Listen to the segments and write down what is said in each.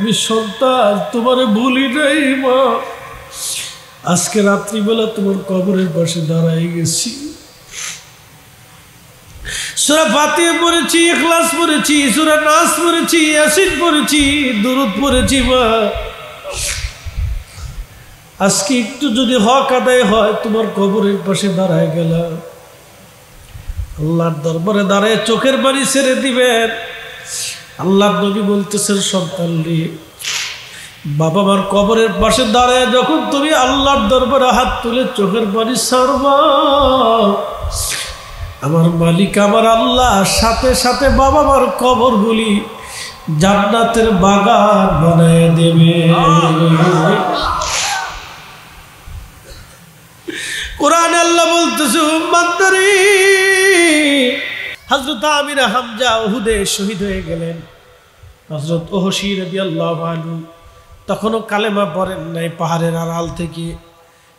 আমি সন্তান তোমারে ভুলি নাই মা। আজকে রাত্রিবেলা তোমার কবরের পাশে দাঁড়াই গেছি। সূরা ফাতিহা পড়েছি, ইখলাস পড়েছি, সূরা নাস পড়েছি, ইয়াসিন পড়েছি, দুরূদ পড়েছি মা। আজকে একটু যদি হক আদায় হয় তোমার কবরের পাশে দাঁড়ায় গেলাম। আল্লাহর দরবারে দাঁড়ায় চোখের পানি ছেড়ে দিবেন। আল্লাহর নবী বলতেছেন, সন্তান রে, বাবা মার কবরের পাশে দাঁড়ায় যখন তুমি আল্লাহর দরবারে হাত তুলে চোখের পানি ছাড়বা, আমার মালিক আমার আল্লাহ সাথে সাথে বাবা মার কবরগুলি জান্নাতের বাগান বানায় দেবে। কোরআনে আল্লাহ বলতেছে, উম্মতরে, হযরত আমির হামজা উহুদে শহীদ হয়ে গেলেন। হযরত ওহসী রাদিয়াল্লাহু আনহু তখনও কালেমা পড়েন নাই। পাহাড়ের আড়াল থেকে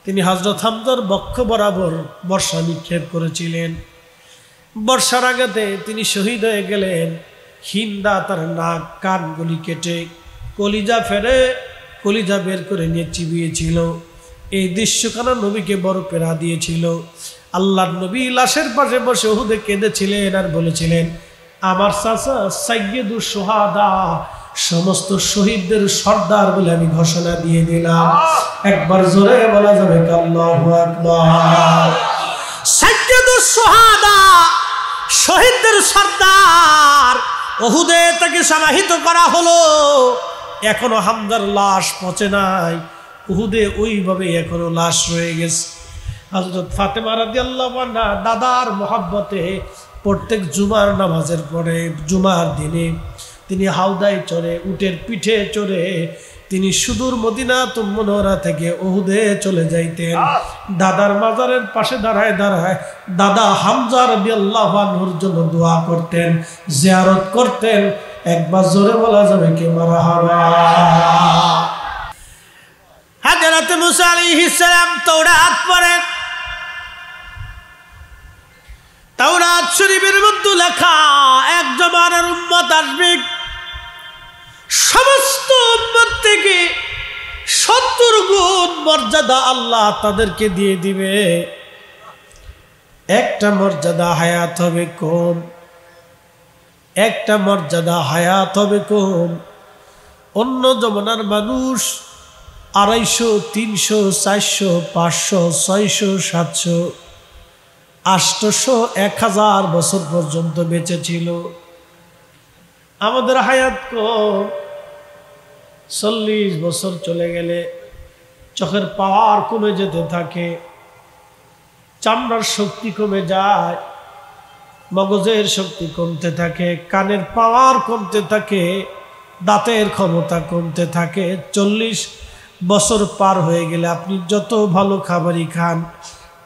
তিনি হযরত হামজার বক্ষ বরাবর বর্ষা নিক্ষেপ করেছিলেন। বর্ষার আঘাতে তিনি শহীদ হয়ে গেলেন। হিন্দা তার নাক কানগুলি কেটে কলিজা ফেরে কলিজা বের করে নিয়ে চিবিয়েছিল। এই দৃশ্যখানা নবীকে বড় পেরা দিয়েছিল। আল্লাহর নবী লাশের পাশে বসে উহুদে কেঁদেছিলেন আর বলেছিলেন, আমার চাচা সাইয়্যিদুশ শুহাদা, সমস্ত শহীদদের সর্দার বলে আমি ঘোষণা দিয়ে দিলাম। একবার জোরে বলা যাবে আল্লাহু আকবার। সাইয়্যিদুশ শুহাদা, শহীদদের সর্দার। উহুদে তাকে সমাহিত করা হলো। এখনো হামজার লাশ পচে নাই। উহুদে ওইভাবে এখনো লাশ রয়ে গেছে। হযরত ফাতেমা রাদিয়াল্লাহু আনহা দাদার মহব্বতে প্রত্যেক জুমার নামাজের পরে জুমার দিনে তিনি হাওদায় চড়ে, উটের পিঠে চড়ে তিনি সুদূর মদিনাতুল মুনাওয়ারা থেকে উহুদে চলে যাইতেন। দাদার মাজারের পাশে দাঁড়ায় দাঁড়ায় দাদা হামজা রাদিয়াল্লাহু আনহুর জন্য দোয়া করতেন, জিয়ারত করতেন। একবার জোরে বলা যাবে কি মারহাবা। হযরত মুসা আলাইহিস সালাম তাওরাত পড়েন। তাওরাত শরীফের মধ্যে লেখা, এক জমানার উম্মত আসবে, সমস্ত উম্মত থেকে 70 গুণ মর্যাদা আল্লাহ তাদেরকে দিয়ে দিবে। একটা মর্যাদা হায়াত হবে কম, একটা মর্যাদা হায়াত হবে কম। অন্য জমানার মানুষ 250, 300, 400, 500, 600, 700, 800, 1000 বছর পর্যন্ত বেঁচে ছিল। আমাদের হায়াত কম। 40 বছর চলে গেলে চোখের পাওয়ার কমে যেতে থাকে, চামড়ার শক্তি কমে যায়, মগজের শক্তি কমতে থাকে, কানের পাওয়ার কমতে থাকে, দাঁতের ক্ষমতা কমতে থাকে। 40 বছর পার হয়ে গেলে আপনি যত ভালো খাবারই খান,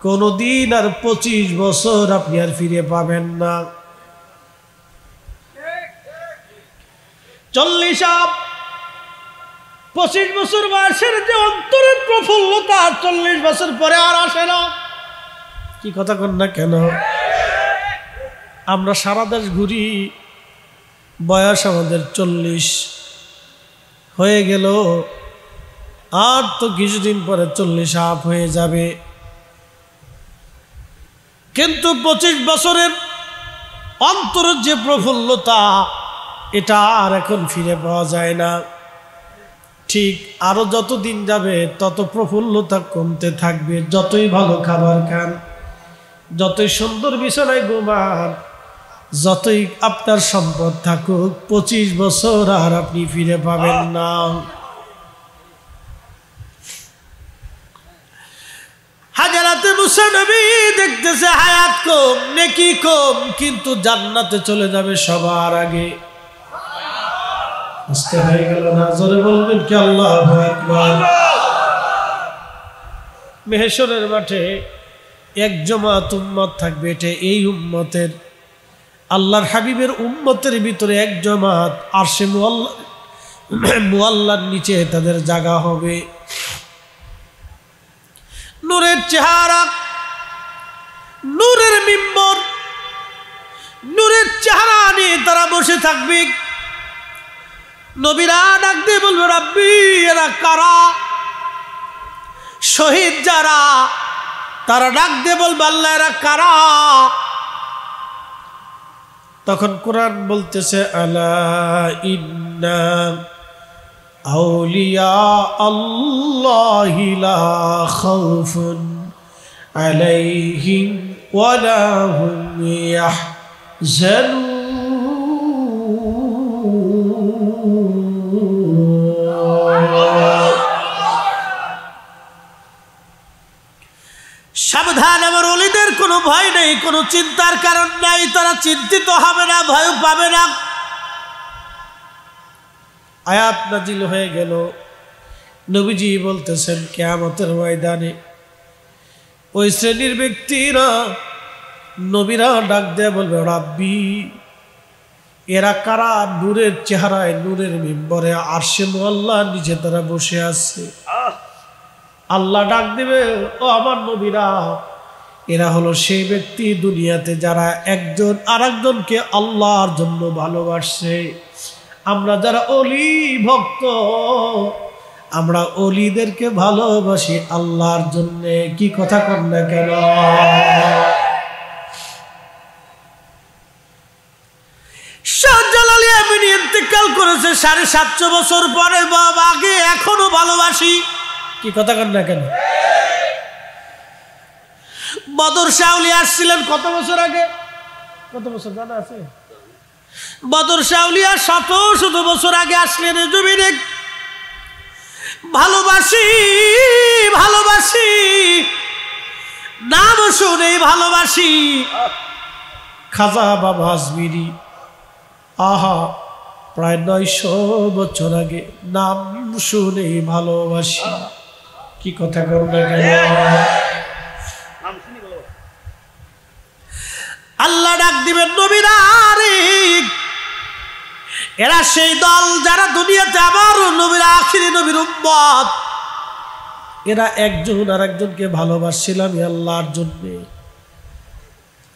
কোনোদিন আর 25 বছর আপনি আর ফিরে পাবেন না। 25 বছর বয়সের যে অন্তরের প্রফুল্লতা 40 বছর পরে আর আসে না। কি কথা কন না কেন? আমরা সারা দেশ ঘুরি, বয়স আমাদের 40 হয়ে গেল, আর তো কিছুদিন পরে 40 আপ হয়ে যাবে। কিন্তু 25 বছরের অন্তরের যে প্রফুল্লতা, এটা আর এখন ফিরে পাওয়া যায় না। ঠিক আরো যত দিন যাবে তত প্রফুল্লতা কমতে থাকবে। যতই ভালো খাবার খান, যতই সুন্দর বিছানায় ঘুমান, যতই আপনার সম্পদ থাকুক, 25 বছর আর আপনি ফিরে পাবেন না। হযরত মুসা নবী দেখতেছে হায়াত কম, নেকি কম, কিন্তু জান্নাতে চলে যাবে সবার আগে। আস্তে হয়ে গেল না? জোরে বলবেন কি আল্লাহু আকবার। মেহেশরের মাঠে এক জামাত উম্মত থাকবে। এটা এই উম্মতের, আল্লাহর হাবিবের উম্মতের ভিতরে এক জামাত আরশে মুআল্লার নিচে তাদের জায়গা হবে। নূরের চেহারা, নূরের মিম্বর, নূরের চেহারা নিয়ে তারা বসে থাকবে। নবীরা ডাক দিয়ে বলবে রাব্বি এরা কারা? শহীদ যারা তারা ডাক দিয়ে বলবে আল্লাহ এরা কারা? তখন কোরআন বলতেছে আলা ইন্না আউলিয়া আল্লাহি লা খাউফুন আলাইহিম ওয়া লা হুম ইয়াহজানুন। সাবধান, আমার ওলিদের কোনো ভয় নেই, কোনো চিন্তার কারণ নাই, তারা চিন্তিত হবে না, ভয় পাবে না। আয়াত নাজিল হয়ে গেল। নবীজি বলতেছেন কিয়ামতের ময়দানে ওই শ্রেণীর ব্যক্তিরা, নবীরা ডাক দিয়ে বলবে রাব্বি এরা কারা? নূরের চেহারায়, নূরের মিম্বরে আরশে মুআল্লা নিচে তারা বসে আছে। আল্লাহ ডাক দিবে ও আমার নবীরা, এরা হলো সেই ব্যক্তি দুনিয়াতে যারা একজন আরেকজনকে আল্লাহর জন্য ভালোবাসে। আমরা যারা অলি ভক্ত, আমরা অলিদেরকে ভালোবাসি আল্লাহর জন্য। কি কথা কর না কেন? শাহজালাল ইয়ামানি ইন্তেকাল করেছে 750 বছর পরে, বাবা আগে এখনো ভালোবাসি। কি কথা কর না কেন? বদর শাহ আউলিয়া আসছিলেন কত বছর আগে? কত বছর জানা আছে? বদর শাহ আউলিয়া 100 বছর আগে আসলেন জমিনে। ভালোবাসি ভালোবাসি, নাম শুনে ভালোবাসি। খাজা বাবা আজমিরি আহা প্রায় 900 বছর আগে, নাম শুনে ভালোবাসি। কি কথা করবে কেন? আল্লাহ ডাক দিবেন নবীরা রে, এরা সেই দল যারা দুনিয়াতে আমার নবীর আখিরি নবীর উম্মত। এরা একজন আর একজনকে ভালোবাসছিলাম আল্লাহর জন্য।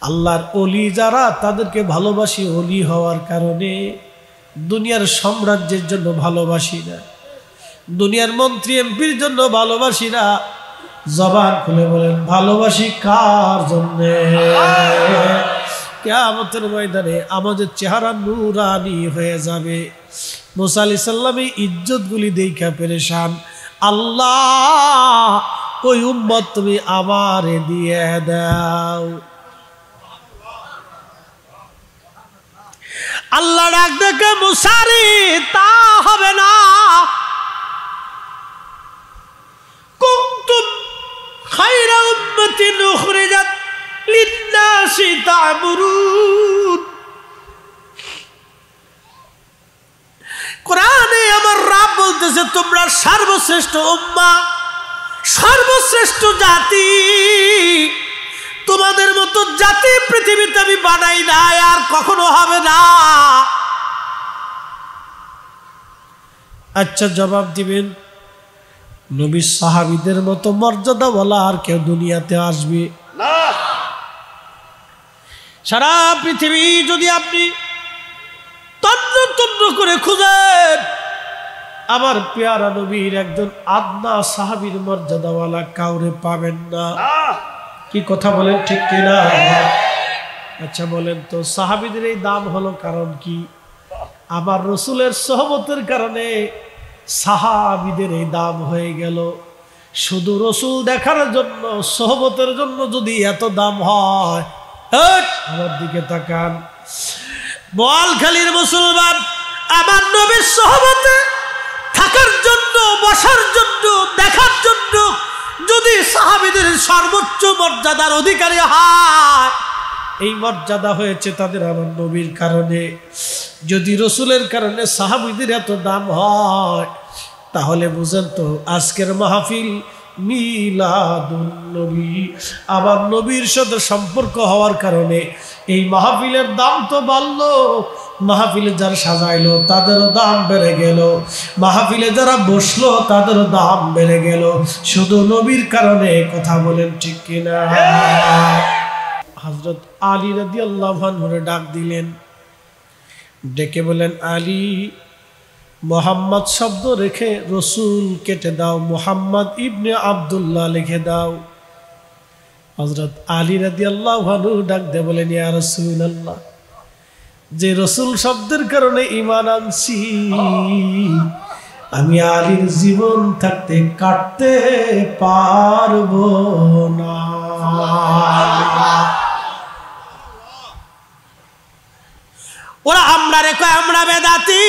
আল্লাহর অলি যারা, তাদেরকে ভালোবাসি অলি হওয়ার কারণে। দুনিয়ার সাম্রাজ্যের জন্য ভালোবাসি না, দুনিয়ার মন্ত্রী এমপির জন্য ভালোবাসি না। জবান খুলে বলেন ভালোবাসি কার জন্য? কিয়ামতের ময়দানে আমাদের চেহারা নূরানি হয়ে যাবে। মুসা আলাইহিস সালামের ইজ্জতগুলি দেখা পেরেশান। আল্লাহ ওই উম্মত তুমি আমারে দিয়ে দাও। আল্লাহ ডাক দেখে মুসারে তা হবে না। কুনতুম খায়রা উম্মাতিন উখরিজাত লিন-নাসি তা'মুরুন। কোরআনে আমার রব বলতেছে তোমরা সর্বশ্রেষ্ঠ উম্মাহ, সর্বশ্রেষ্ঠ জাতি। তোমাদের মতো জাতি পৃথিবীতে আমি বানাই নাই, আর কখনো হবে না। আচ্ছা জবাব দিবেন, নবী সাহাবীদের মতো মর্যাদাওয়ালা আর কেউ দুনিয়াতে আসবে না? সারা পৃথিবী যদি আপনি তন্ন তন্ন করে খুঁজেন, আমার পেয়ারা নবীর একজন আদনা সাহাবীর মর্যাদাওয়ালা কাউরে পাবেন না। কি কথা বলেন ঠিক কিনা? আচ্ছা বলেন তো সাহাবীদের এই দাম হলো কারণ কি? আমার রসুলের সোহবতের কারণে সাহাবীদের এই দাম হয়ে গেল। শুধু রসুল দেখার জন্য, সোহবতের জন্য যদি এত দাম হয়, আমার দিকে তাকান। বোয়ালখালীর মুসলমান আমার নবীর সোহবতে থাকার জন্য, বসার জন্য, দেখার জন্য যদি সাহাবীদের সর্বোচ্চ মর্যাদার অধিকারী হয়, এই মর্যাদা হয়েছে তাদের আমার নবীর কারণে। যদি রসুলের কারণে সাহাবীদের এত দাম হয়, তাহলে বুঝেন তো আজকের মাহফিল মিলাদুন নবী, আমার নবীর সাথে সম্পর্ক হওয়ার কারণে এই মাহফিলের দাম তো বাড়লো। মাহফিলে যারা সাজাইলো তাদেরও দাম বেড়ে গেল, মাহফিলে যারা বসলো তাদেরও দাম বেড়ে গেল, শুধু নবীর কারণে। কথা বলেন ঠিক কিনা? হযরত আলী রাদিয়াল্লাহু আনহু ডাক দিলেন, ডেকে বলেন আলী মোহাম্মদ শব্দ রেখে রসুল কেটে দাও, মোহাম্মদ ইবনে আব্দুল্লাহ লিখে দাও। হযরত আলী রাদিয়াল্লাহু আনহু ডাক দিয়ে বলেন, ইয়া রাসূলুল্লাহ, যে রসুল শব্দের কারণে ঈমান আনছি, আমি আলীর জীবন থাকতে কাটতে পারবো না। ওরা আমরা রে কয় আমরা বেদাতি।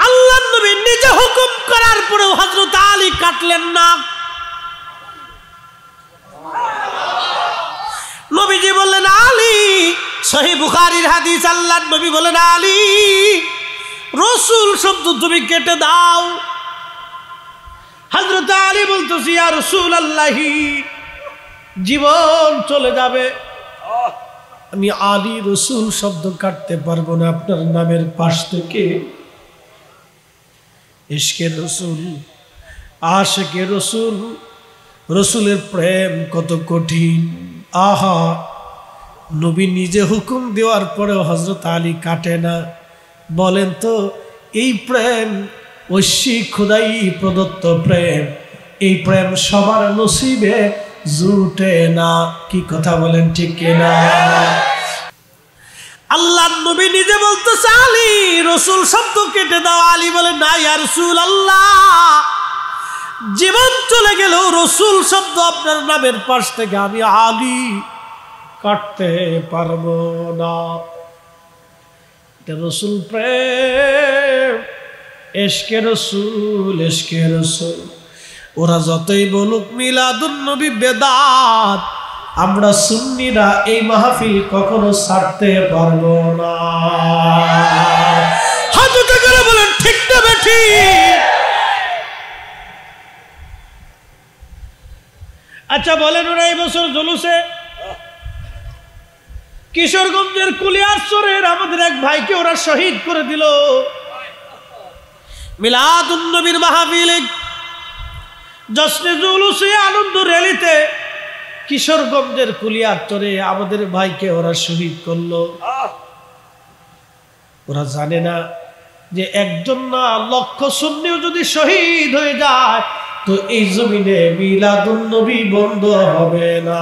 আল্লাহর নবী নিজে হুকুম করার পরেও হযরত আলী কাটলেন না। নবীজি বললেন আলী, সহিহ বুখারীর হাদিস, আল্লাহর নবী বলেন আলী, রসুল শব্দ তুমি কেটে দাও। হযরত আলী বলতেছি, ইয়া রাসূলুল্লাহি, জীবন চলে যাবে, আমি আলী রসুল শব্দ কাটতে পারবো না আপনার নামের পাশ থেকে। ইশকে রসুল, আশিকে রসুল, রসুলের প্রেম কত কঠিন। আহা, নবী নিজে হুকুম দেওয়ার পরেও হযরত আলী কাটে না। বলেন তো, এই প্রেম ঐশী খোদাই প্রদত্ত প্রেম, এই প্রেম সবার নসিবে জুটে না। কি কথা বলেন, ঠিক কিনা? আল্লাহর নবী নিজে বলতেছে আলী রসুল শব্দ কেটে দাও। আলী বলে, না ইয়া রাসূলুল্লাহ, জীবন চলে গেলেও রসুল শব্দ আপনার নামের পাশ থেকে আমি আলী কাটতে পারবো না। এটা রসুল প্রেম, ইশকে রসুল, ইশকে রসুল। ওরা যতই বলুক মিলাদুন নবী বেদাত, আমরা সুন্নিরা এই মাহফিল কখনো ছাড়তে পারবো না। হাত উঁচু করে বলেন, ঠিক না বেঠিক? আচ্ছা বলেন, ওরা এই বছর জুলুসে কিশোরগঞ্জের কুলিয়ারচরের আমাদের এক ভাইকে ওরা শহীদ করে দিল। মিলাদুন নবীর মাহফিলে, জশ্নে জুলুসে, আনন্দ র্যালিতে কিশোরগঞ্জের কুলিয়ারচরে আমাদের ভাইকে ওরা শহীদ করলো। ওরা জানে না যে একজন না লক্ষ সুন্নিও যদি শহীদ হয়ে যায় তো এই জমিনে মিলাদুন নবী বন্ধ হবে না।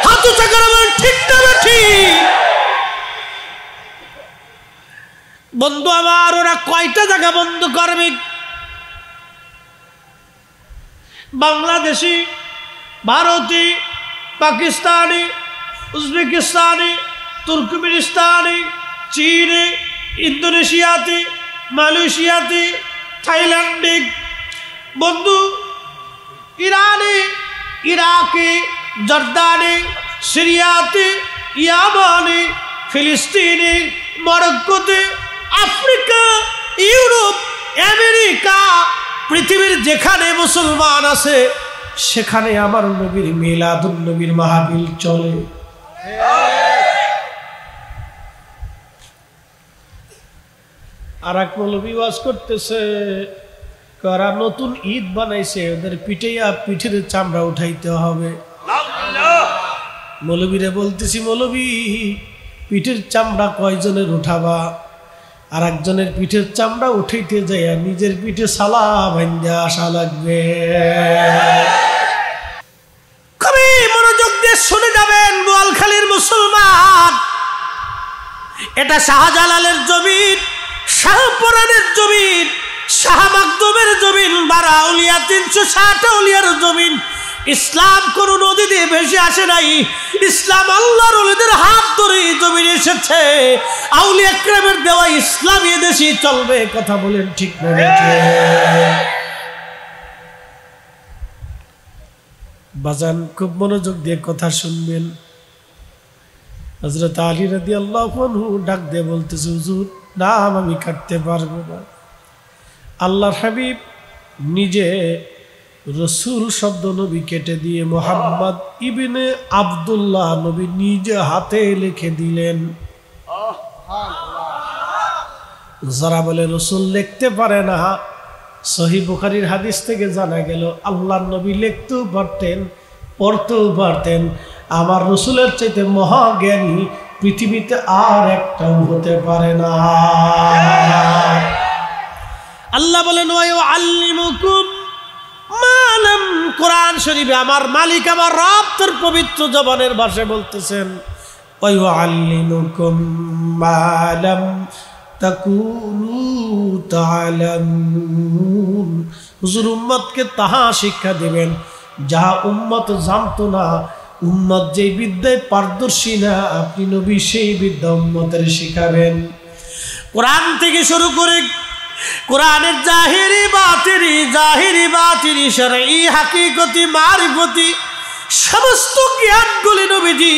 হাত উঁচু করে বলেন, ঠিক না ঠিক? বন্ধু আমার, ওরা কয়টা জায়গা বন্ধ করবে? বাংলাদেশি, ভারতী, পাকিস্তানি, উজবেকিস্তানি, তুর্কমেনিস্তানি, চীনে, ইন্দোনেশিয়াতে, মালয়েশিয়াতে, থাইল্যান্ডে, বন্ধু ইরানে, ইরাকে, জর্দানে, সিরিয়াতে, ইয়ামানে, ফিলিস্তিনে, মরক্কোতে, আফ্রিকা, ইউরোপ, আমেরিকা, পৃথিবীর যেখানে মুসলমান আছে সেখানে আমার নবীর মিলাদুন নবীর মাহফিল চলে। আর এক মৌলবী ওয়াজ করতেছে, কারা নতুন ঈদ বানাইছে, ওদের পিঠের চামড়া উঠাইতে হবে। মৌলবীরে বলতেছি, মৌলবী পিঠের চামড়া কয়জনের উঠাবা? আর একজনের পিঠের চামড়া উঠাইতে যায় নিজের পিঠে সালা ভাঙ্গা আসা লাগবে। খুবই মনোযোগ দিয়ে শুনে যাবেন বোয়ালখালীর মুসলমান, এটা শাহজালালের জমিন, শাহপরানের জমিন, শাহ মাকদুমের জমিন, বারা আউলিয়া 360 আউলিয়ার জমিন। ইসলাম কোন নদী দিয়ে ভেসে আসে নাই, ইসলাম আল্লাহর ওলিদের হাত ধরে জমিন এসেছে। আউলিয়া কেরামের দেওয়া ইসলাম এ দেশে চলবে। কথা বলেন, ঠিক না? বাজান, খুব মনোযোগ দিয়ে কথা শুনবেন। হযরত আলী রাদিয়াল্লাহু আনহু ডাক দিয়ে বলতেছে, হুজুর নাম আমি কাটতে পারবো না। আল্লাহর হাবিব নিজে রসুল শব্দ নবী কেটে দিয়ে মোহাম্মদ ইবনে আব্দুল্লাহ নবী নিজে হাতে লিখে দিলেন। যারা বলে রসুল লিখতে পারে না, সহিহ বুখারীর হাদিস থেকে জানা গেল আল্লাহর নবী লিখতেও পারতেন, পড়তেও পারতেন। আমার রসুলের চাইতে মহাজ্ঞানী পৃথিবীতে আর একটাও হতে পারে না। আল্লাহ বলেন ওয়া ইউআল্লিমুকুম মা লাম, কোরআন শরীফে আমার মালিক আমার রব তোর পবিত্র জবানের ভাষায় বলতেছেন ওয়া ইউআল্লিমুকুম মা লাম তাকুনু তা'লামুন, হুজুর উম্মতকে তাহা শিক্ষা দিবেন যা উম্মত জানতো না। উম্মত যে বিদ্যায় পারদর্শী না, আপনি নবী সেই বিদ্যা উম্মতের শিখাবেন। কোরআন থেকে শুরু করে কোরআনের জাহিরি বাতিনি শরঈ হাকিকতি মারিফতি সমস্ত জ্ঞানগুলি নবীজি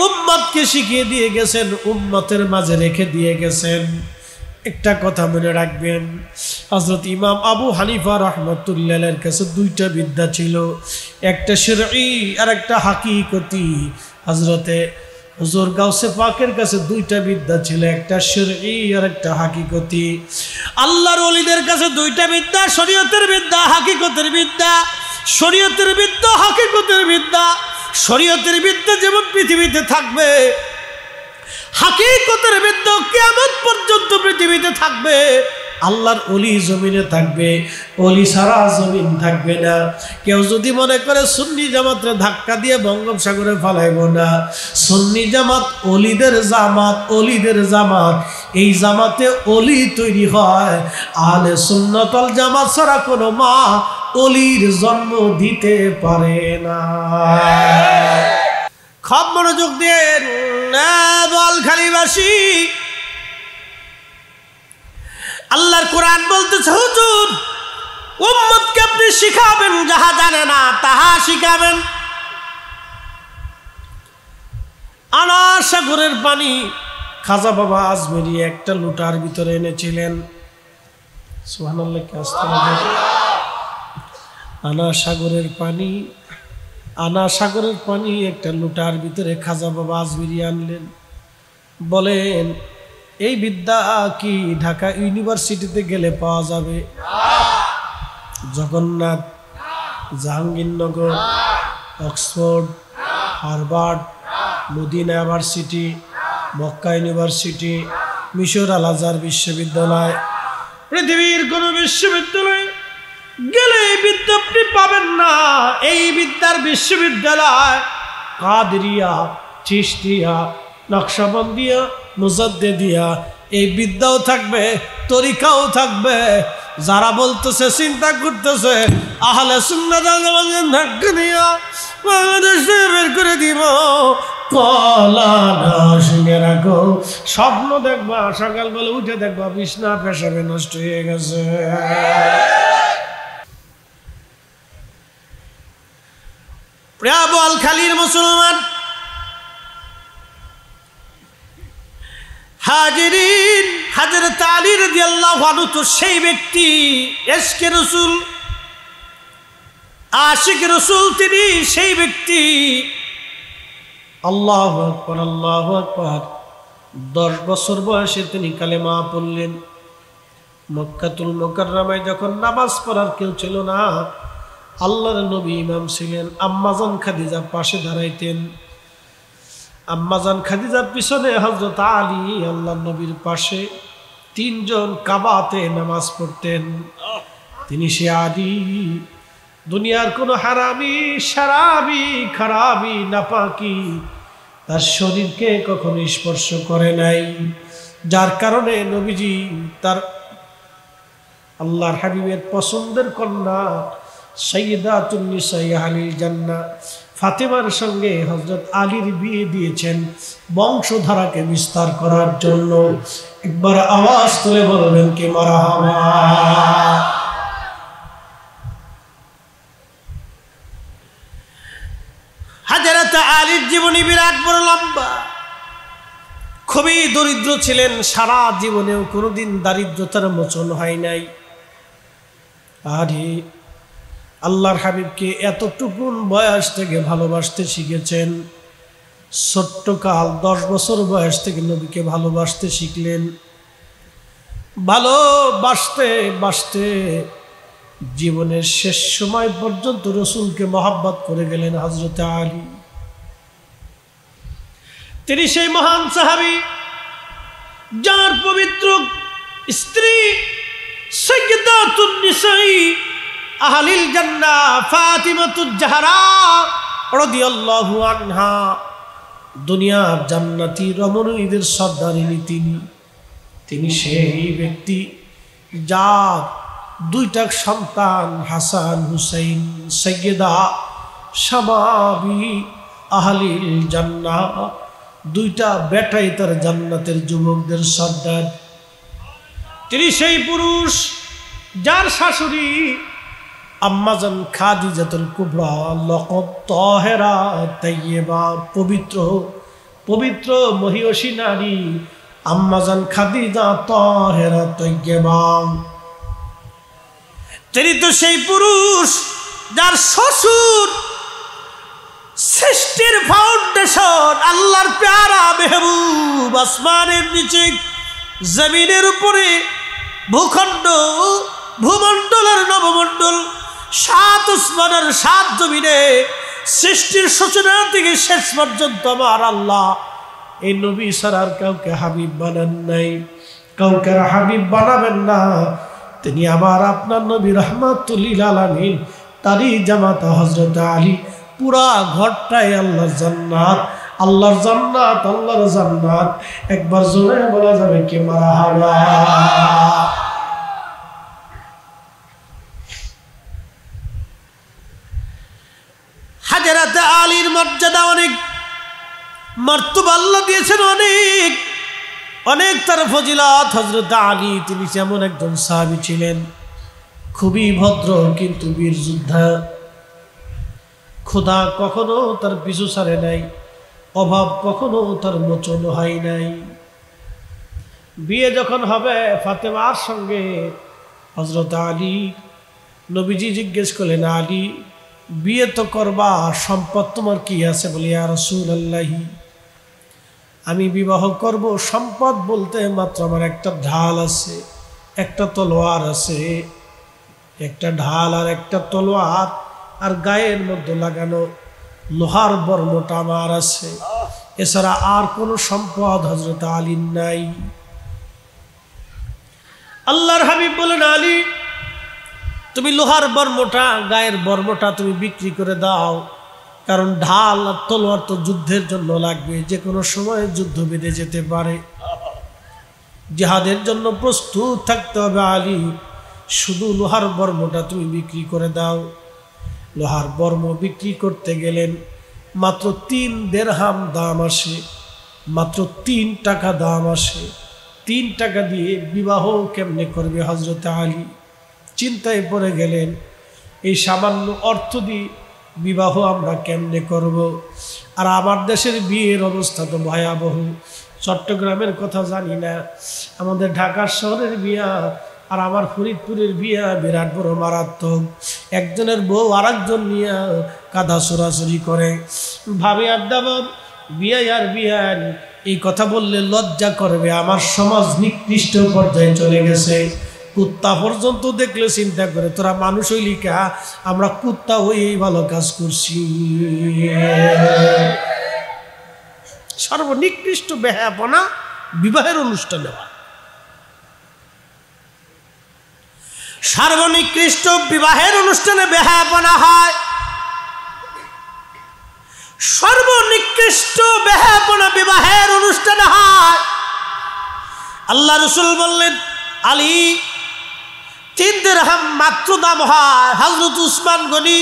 উম্মতকে শিখিয়ে দিয়ে গেছেন, উম্মতের মাঝে রেখে দিয়ে গেছেন। একটা কথা মনে রাখবেন, হযরত ইমাম আবু হানিফা রাহমাতুল্লাহের কাছে দুইটা বিদ্যা ছিল, একটা শরঈ আর একটা হাকিকতি। হযরতে হুজুর গাউসে পাকের কাছে দুইটা বিদ্যা ছিল, একটা শরঈ আর একটা হাকিকতি। আল্লাহর ওলিদের কাছে দুইটা বিদ্যা, শরীয়তের বিদ্যা, হাকিকতের বিদ্যা। শরীয়তের বিদ্যা, হাকিকতের বিদ্যা। শরীয়তের বিদ্যা যেমন পৃথিবীতে থাকবে, হাকিকতের বিদ্যা কিয়ামত পর্যন্ত পৃথিবীতে থাকবে। আল্লাহর ওলি জমিনে থাকবে, ওলি সারা জমিন থাকবে না। কেউ যদি মনে করে সুন্নি জামাতরে ধাক্কা দিয়ে বঙ্গোপসাগরে ফালাইব না, সুন্নি জামাত ওলিদের জামাত, ওলিদের জামাত। এই জামাতে ওলি তৈরি হয়। আহলে সুন্নাত ওয়াল জামাত ছাড়া কোনো মা ওলির জন্ম দিতে পারে না। খুব মনোযোগ দিয়ে বোয়ালখালীবাসী, আল্লাহর কোরআন বলতেছে হুজুর উম্মতকে আপনি শিখাবেন, যাহা জানে না তাহা শিখাবেন। আনার সাগরের পানি খাজা বাবা আজমেরি একটা লুটার ভিতরে এনেছিলেন। সুবহানাল্লাহ, কি আস্তাগফিরুল্লাহ। আনার সাগরের পানি একটা লুটার ভিতরে খাজা বাবা আজমেরি আনলেন। বলেন এই বিদ্যা কি ঢাকা ইউনিভার্সিটিতে গেলে পাওয়া যাবে? Jagannath, Jahangirnagar, Oxford, Harvard, Medina university, Mecca university, মিশর আল আজহার বিশ্ববিদ্যালয়, পৃথিবীর কোন বিশ্ববিদ্যালয় গেলে এই বিদ্যা আপনি পাবেন না। এই বিদ্যার বিশ্ববিদ্যালয় কাদেরিয়া, চিশতিয়া, নকশবন্দিয়া, মুজাদ্দিদিয়া, এই বিদ্যাও থাকবে, তরিকাও থাকবে। যারা বলতেছে, চিন্তা করতেছে আহলে সুন্নাত ওয়াল জামাতের ধাক্কা দিয়া বাংলাদেশে বের করে দিব, কলা না শুনে রাখো। স্বপ্ন দেখবা, সকালবেলা উঠে দেখবা বিছনা পেশাবে নষ্ট হয়ে গেছে। প্রিয় বোয়ালখালীর মুসলমান হাজিরিন, হযরত আলী রাদিয়াল্লাহু আনহু তো সেই ব্যক্তি, ইশকে রাসূল, আশিক রাসূল, তিনি সেই ব্যক্তি। আল্লাহু আকবার, আল্লাহু আকবার। 10 বছর বয়সে তিনি কালেমা পড়লেন। মক্কাতুল মুকাররমায় যখন নামাজ পড়ার কেউ ছিল না, আল্লাহর নবী ইমাম ছিলেন। আম্মাজান খাদিজা পাশে দাঁড়াইতেন। আম্মাজান খাদিজার পিছনে হযরত আলী আল্লাহর নবীর পাশে, 3 জন কাবাতে নামাজ পড়তেন। তিনি সে আলী, দুনিয়ার কোনো হারামি, শারাবি, খারাবি, নাপাকি তার শরীরকে কখনো স্পর্শ করে নাই। যার কারণে নবীজি তার আল্লাহর হাবিবের পছন্দের কন্যা সাইয়্যিদাতুন নিসা আহলিল জান্নাহ ফাতেমার সঙ্গে হযরত আলীর বিয়ে দিয়েছেন বংশধারাকে বিস্তার করার জন্য। একবার আওয়াজ তুলে বলবেন কি মারহাবা। হযরত আলীর জীবনী বিরাট বড় লম্বা। খুবই দরিদ্র ছিলেন, সারা জীবনেও কোনোদিন দারিদ্রতার মোচন হয় নাই। আরে আল্লাহর হাবিবকে এতটুকুন বয়স থেকে ভালোবাসতে শিখেছেন। ছোট্টকাল 10 বছর বয়স থেকে নবীকে ভালোবাসতে শিখলেন। ভালোবাসতে বাসতে জীবনের শেষ সময় পর্যন্ত রসুলকে মহব্বত করে গেলেন হযরত আলী। তিনি সেই মহান সাহাবী যার পবিত্র স্ত্রী সাইয়্যিদা ফাতিমাতুন নিসাই আহলিল জান্নাহ ফাতিমাতুজ জাহরা রাদিয়াল্লাহু আনহা, দুনিয়ার জান্নাতি রমণীদের সর্দারিনী তিনি সেই ব্যক্তি যার দুইটা সন্তান হাসান হুসাইন সাইয়্যিদা শাবাবি আহলিল জান্নাহ, দুইটা বেটাই তার জান্নাতের যুবকদের সর্দার। তিনি সেই পুরুষ যার শাশুড়ি আম্মাজান খাদিজাতুল কুবরা লকব তাহেরা তাইয়্যিবা, পবিত্র মহিয়সী নারী আম্মাজান খাদিজা তাহেরা তাইয়্যিবা। তিনি তো সেই পুরুষ যার শ্বশুর সৃষ্টির ফাউন্ডেশন, আল্লাহর প্যারা মেহবুব, আসমানের নিচে জমিনের উপরে ভূখণ্ড ভূমণ্ডলের নবমণ্ডল, 7 আসমানের 7 জমিনে সৃষ্টির সূচনা থেকে শেষ পর্যন্ত আমার আল্লাহ এই নবী ছাড়া আর কাউকে হাবিব বানান নাই, কাউকে হাবিব বানাবেন না। তিনি আবার আপনার নবী রাহমাতুল লিল আলামিন, তারই জামাতা হযরত আলী। পুরা ঘরটাই আল্লাহর জান্নাত, আল্লাহর জান্নাত, আল্লাহর জান্নাত। একবার জোরে বলা যাবে কি মারহাবা। হযরত আলীর মর্যাদা অনেক, মর্তবা আল্লাহ দিয়েছেন অনেক অনেক, তার ফজিলত। হযরত আলী তিনি যেমন একজন সাহাবী ছিলেন, খুবই ভদ্র কিন্তু বীর যোদ্ধা। ক্ষুধা কখনো তার পিছু ছাড়ে নাই, অভাব কখনো তার মোচন হয় নাই। বিয়ে যখন হবে ফাতেমার সঙ্গে হযরত আলী, নবীজি জিজ্ঞেস করলেন, আলী বিয়ে তো করবা, সম্পদ তোমার কি আছে? বলে, ইয়া রাসূলুল্লাহ, আমি বিবাহ করব, সম্পদ বলতে মাত্র আমার একটা ঢাল আছে, একটা তলোয়ার আছে, একটা ঢাল আর একটা তলোয়ার, আর গায়ের মধ্যে লাগানো লোহার বর্মটা আমার আছে, এছাড়া আর কোনো সম্পদ হযরত আলীর নাই। আল্লাহর হাবিব বলেন, আলী তুমি লোহার বর্মটা, গায়ের বর্মটা তুমি বিক্রি করে দাও, কারণ ঢাল আর তলোয়ার তো যুদ্ধের জন্য লাগবে, যে কোনো সময় যুদ্ধ বেঁধে যেতে পারে, জিহাদের জন্য প্রস্তুত থাকতে হবে। আলী শুধু লোহার বর্মটা তুমি বিক্রি করে দাও। লোহার বর্ম বিক্রি করতে গেলেন, মাত্র 3 দিরহাম দাম আসে, মাত্র 3 টাকা দাম আসে। 3 টাকা দিয়ে বিবাহ কেমনে করবে হযরত আলী? চিন্তায় পড়ে গেলেন, এই সামান্য অর্থ দিয়ে বিবাহ আমরা কেমনে করব? আর আমার দেশের বিয়ের অবস্থা তো ভয়াবহ। চট্টগ্রামের কথা জানি না, আমাদের ঢাকার শহরের বিয়া আর আমার ফরিদপুরের বিয়া বিরাট বড় মারাত্মক। একজনের বউ আরেকজন নিয়ে কাদা ছোড়াছুরি করে, ভাবে আড্ডাবাব বিয়া আর বিয়া, এই কথা বললে লজ্জা করবে, আমার সমাজ নিকৃষ্ট পর্যায়ে চলে গেছে। কুত্তা পর্যন্ত দেখলে চিন্তা করে, তোরা মানুষ হইলি কা, আমরা কুত্তা হয়েই ভালো কাজ করছি। সর্বনিকৃষ্ট বেহায়াপনা বিবাহের অনুষ্ঠানে হয়, সর্বনিকৃষ্ট বিবাহের অনুষ্ঠানে বেহায়াপনা হয়, সর্বনিকৃষ্ট বেহায়াপনা বিবাহের অনুষ্ঠানে হয়। আল্লাহ রাসূল বললেন, আলী 3 দিরহাম মাত্র দাম হয়। হযরত উসমান গনি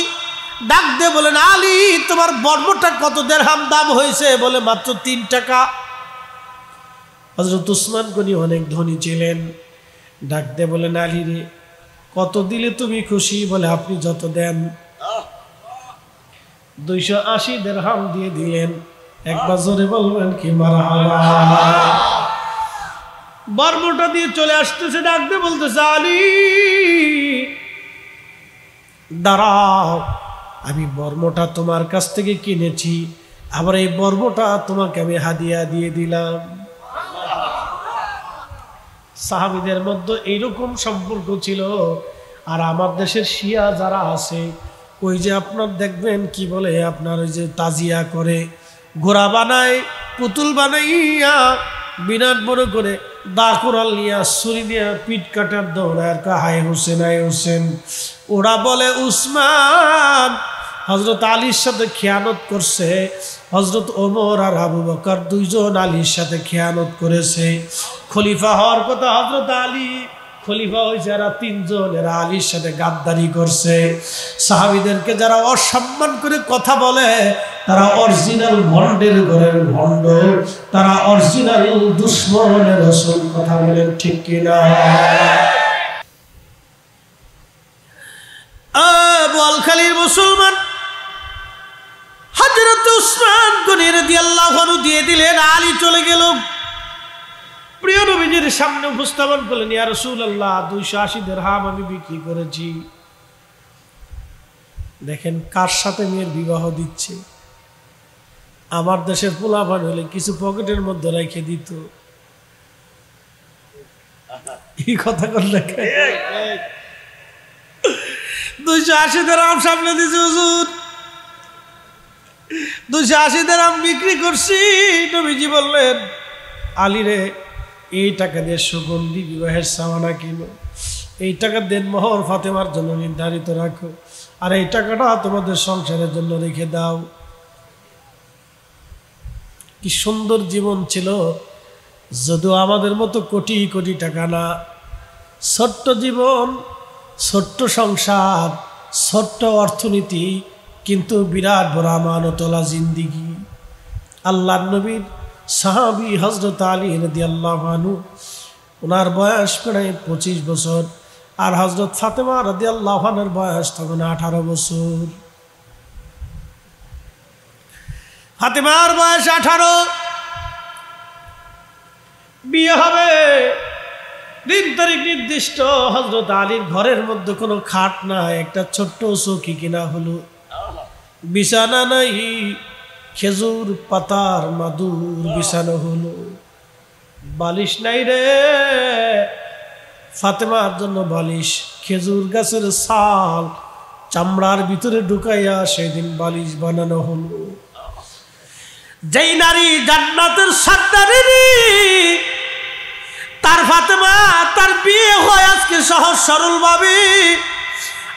ডাক দিয়ে বলেন, আলী তোমার বর্মটা কত দিরহাম দাম হয়েছে? বলে, মাত্র 3 টাকা। হযরত উসমান গনি অনেক ধনী ছিলেন, ডাক দিয়ে বলেন, আলী রে কত দিলে তুমি খুশি? বলে, আপনি যত দেন। 280 দিরহাম দিয়ে দিলেন। একবার জোরে বলবেন কি মারহাবা। বর্মটা দিয়ে চলে আসতেছে, ডাক দিয়ে বলতেছে, আলী দাঁড়াও, আমি বর্মটা তোমার কাছ থেকে কিনেছি, আবার এই বর্মটা তোমাকে আমি হাদিয়া দিয়ে দিলাম। সাহাবীদের মধ্যে এইরকম সম্পর্ক ছিল। আর আমার দেশের শিয়া যারা আছে, ওই যে আপনার দেখবেন কি বলে, আপনার ওই যে তাজিয়া করে, ঘোড়া বানায়, পুতুল বানাইয়া বিরাট বড় করে দা কুরাল নিয়ে ছুরি দিয়ে পিঠ কাটার দৌড়ায় হায় হোসেন আয় হোসেন। ওরা বলে উসমান হযরত আলীর সাথে খেয়ানত করছে, হযরত ওমর আর আবু বকর দুইজন আলীর সাথে খেয়ানত করেছে। খলিফা হওয়ার কথা হযরত আলী, খলিফা হয়েছে এরা তিনজন, এরা আলীর সাথে গাদ্দারি করছে। সাহাবীদেরকে যারা অসম্মান করে কথা বলে তারা অরিজিনাল ভণ্ডের ঘরের ভণ্ড, তারা অরিজিনাল দুশমনের রাসূল। কথা বলেন ঠিক কিনা? বোয়ালখালীর মুসলমান হযরত উসমান গনি রাদিয়াল্লাহু আনহু দিয়ে দিলেন, আলী চলে গেল। প্রিয় নবীজির সামনে উপস্থাপন করলেন, ইয়া রাসূলুল্লাহ 280 দিরহাম আমি বিক্রি করেছি। দেখেন কার সাথে মেয়ের বিবাহ দিচ্ছে। আমার দেশের পোলাপান হলে কিছু পকেটের মধ্যে রেখে দিত। এই কথা করলে 280 দিরহাম সামনে দিছে হুজুর, 280 দিরহাম বিক্রি করছি। নবীজি বললেন, আলী রে এই টাকা দিয়ে সুগন্ধি বিবাহের সামানা কিনো, এই টাকা দেন মোহর ফাতেমার জন্য নির্ধারিত রাখো, আর এই টাকাটা তোমাদের সংসারের জন্য রেখে দাও। কি সুন্দর জীবন ছিল, যদিও আমাদের মতো কোটি কোটি টাকা না, ছোট্ট জীবন, ছোট্ট সংসার, ছোট্ট অর্থনীতি, কিন্তু বিরাট বড় আমানতওয়ালা জিন্দিগি। আল্লাহর নবীর সাহাবী হযরত আলী রাদিয়াল্লাহু আনহু, ওনার বয়স প্রায় 25 বছর, আর হযরত ফাতেমা রাদিয়াল্লাহু আনহার বয়স তখন 18 বছর। ফাতেমার বয়স 18, বিয়ে হবে, দিন তারিখ নির্দিষ্ট। হযরত আলীর ঘরের মধ্যে কোনো খাট নাই, একটা ছোট্ট চৌকি কিনা হলো, বিছানা নাই, খেজুর পাতার মাদুর বিছানো হলো, বালিশ নাই রে। ফাতেমার জন্য বালিশ খেজুর গাছের ছাল চামড়ার ভিতরে ঢুকাইয়া সেদিন বালিশ বানানো হলো। যেই নারী জান্নাতের সর্দারিনী, তার ফাতেমা, তার বিয়ে হয় আজকে সহজ সরল ভাবে।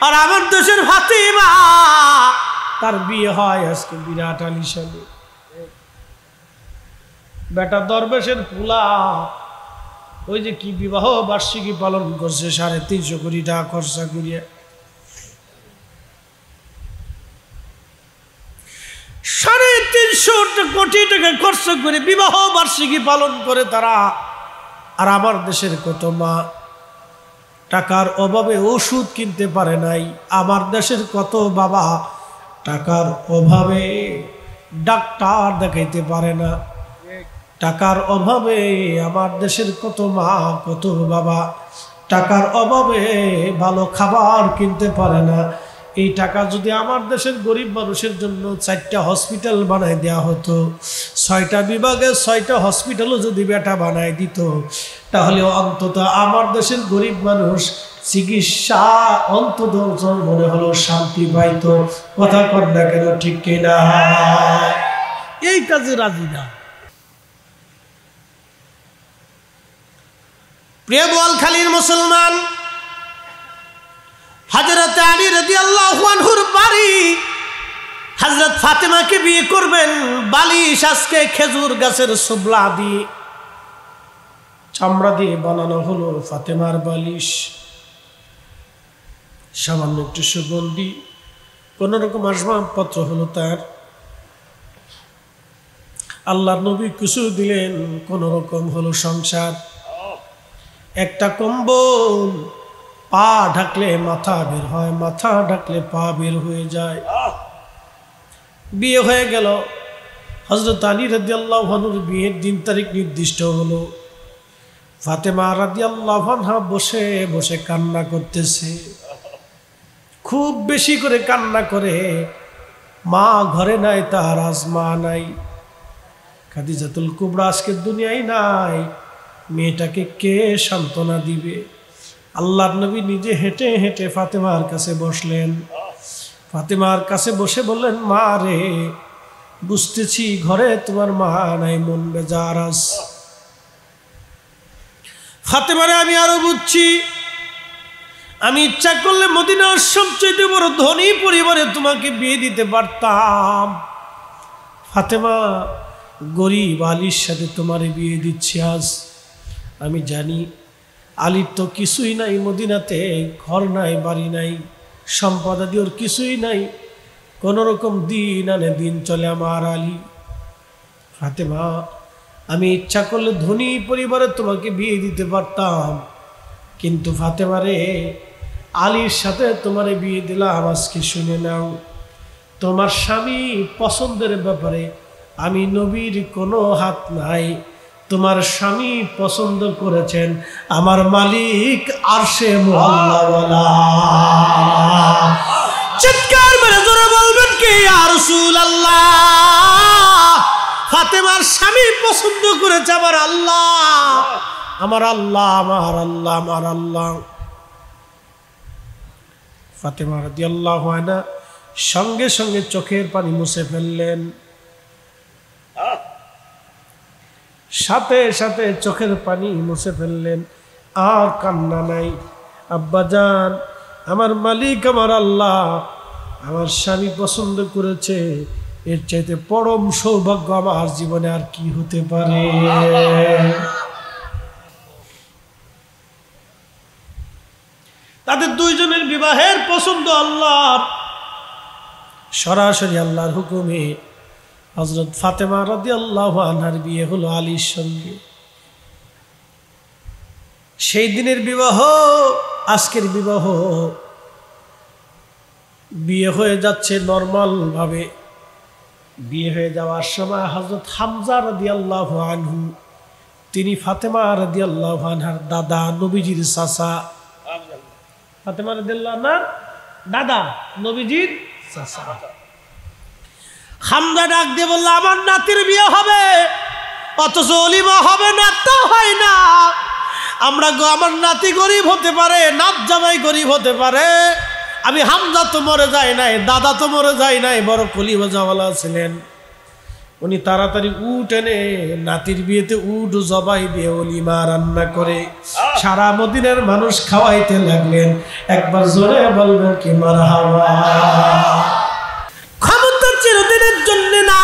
আর আমার দেশের ফাতেমা, তার বিয়ে হয় আজকে বিরাট আলিশানে। বেটা দরবেশের পুলা, ওই যে কি বিবাহ বার্ষিকী পালন করছে 350 কোটি টাকা খরচা করিয়া, 350 কোটি টাকা খরচা করে বিবাহ বার্ষিকী পালন করে তারা। আর আমার দেশের কত মা টাকার অভাবে ওষুধ কিনতে পারে নাই, আমার দেশের কত বাবা টাকার অভাবে ডাক্তার দেখাইতে পারে না, টাকার অভাবে আমার দেশের কত মা কত বাবা টাকার অভাবে ভালো খাবার কিনতে পারে না। এই টাকা যদি আমার দেশের গরিব মানুষের জন্য 4টা হসপিটাল বানাই দেওয়া হতো, 6টা বিভাগে 6টা হসপিটালও যদি বেটা বানাই দিত, তাহলে অন্তত আমার দেশের গরিব মানুষ চিকিৎসা অন্তত মনে হলো শান্তি পাইত। কথা কর না কেন, ঠিক কিনা? এই কাজে রাজি না। প্রিয় বোয়ালখালীর মুসলমান, হযরত আলী রাদিয়াল্লাহু আনহুর বাড়ি, হযরত ফাতেমাকে বিয়ে করবেন, বালিশ আজকে খেজুর গাছের সুবলা দিয়ে চামড়া দিয়ে বানানো হলো ফাতেমার বালিশ। সামান্য একটু সুগন্ধি, কোন রকম আসবাবপত্র হলো তার। আল্লাহর নবী কিছু দিলেন, কোন রকম হলো সংসার। একটা কম্বল, পা ঢাকলে মাথা বের হয়, মাথা ঢাকলে পা বের হয়ে যায়। বিয়ে হয়ে গেল। হযরত আলী রাদিয়াল্লাহু আনহুর বিয়ের দিন তারিখ নির্দিষ্ট হলো। ফাতেমা রাদিয়াল্লাহু আনহা বসে বসে কান্না করতেছে, খুব বেশি করে কান্না করে। মা ঘরে নাই, তার আজ মা নাই, খাদিজাতুল কুবরা আজকে দুনিয়ায় নাই, মেয়েটাকে কে সান্ত্বনা দিবে? আল্লাহর নবী নিজে হেঁটে হেঁটে ফাতেমার কাছে বসলেন। ফাতেমার কাছে বসে বললেন, মা রে, বুঝতেছি ঘরে তোমার মা নাই, মন বেজার আস। ফাতেমারে আমি আরো বুঝছি, আমি ইচ্ছা করলে মদিনার সবচেয়ে বড় ধনী পরিবারে তোমাকে বিয়ে দিতে পারতাম। ফাতেমা, গরিব আলীর সাথে তোমারে বিয়ে দিচ্ছি আজ। আমি জানি আলীর তো কিছুই নাই মদিনাতে, ঘর নাই, বাড়ি নাই, সম্পদাদি ওর কিছুই নাই, কোনো রকম দিন আনে দিন চলে আমার আলী। ফাতেমা, আমি ইচ্ছা করলে ধনী পরিবারে তোমাকে বিয়ে দিতে পারতাম, কিন্তু ফাতেমা রে, আলীর সাথে তোমারে বিয়ে দিলাম। আজকে শুনে নাও, তোমার স্বামী পছন্দের ব্যাপারে আমি নবীর কোনো হাত নাই। তোমার স্বামী পছন্দ করেছেন আমার মালিক আরশে মুআল্লাওয়ালা। চিৎকার মেরে জোরে বলবেন কি ইয়া রাসূলুল্লাহ। ফাতেমার স্বামী পছন্দ করেছে আমার আল্লাহ, আমার আল্লাহ, আমার আল্লাহ, আমার আল্লাহ। ফাতেমা রাদিয়াল্লাহু আনহা সঙ্গে সঙ্গে চোখের পানি মুছে ফেললেন, সাথে সাথে চোখের পানি মুছে ফেললেন, আর কান্না নাই। আব্বাজান, আমার মালিক আমার আল্লাহ আমার স্বামী পছন্দ করেছে, এর চাইতে পরম সৌভাগ্য আমার জীবনে আর কি হতে পারে। তাদের দুইজনের বিবাহের পছন্দ আল্লাহর, সরাসরি আল্লাহর হুকুমে হযরত ফাতেমা রাদিয়াল্লাহু আনহার বিয়ে হলো আলীর সঙ্গে। সেই দিনের বিবাহ আজকের বিবাহ, বিয়ে হয়ে যাচ্ছে নরমাল ভাবে। বিয়ে হয়ে যাওয়ার সময় হযরত হামজা রাদিয়াল্লাহু আনহু, তিনি ফাতেমা রাদিয়াল্লাহু আনহার দাদা, নবীজির চাচা। ফাতেমা রাদিয়াল্লাহু আনহার দাদা, নবীজির চাচা। হামজা ডাক দিয়ে বলল, আমার নাতির বিয়ে হবে, অথচ অলিমা হবে না, তা হয় না। আমার নাতি গরিব হতে পারে, নাত জামাই গরিব হতে পারে, আমি হামজা তো মরে যাই নাই, দাদা তো মরে যাই নাই, বড় কলিজাওয়ালা ছিলেন। উনি তাড়াতাড়ি উট এনে নাতির বিয়েতে উট জবাই দিয়ে অলিমা রান্না করে সারা মদিনার মানুষ খাওয়াইতে লাগলেন। একবার জোরে বলবেন কি মারহাবা। ক্ষমতা চিরদিনের জন্য না,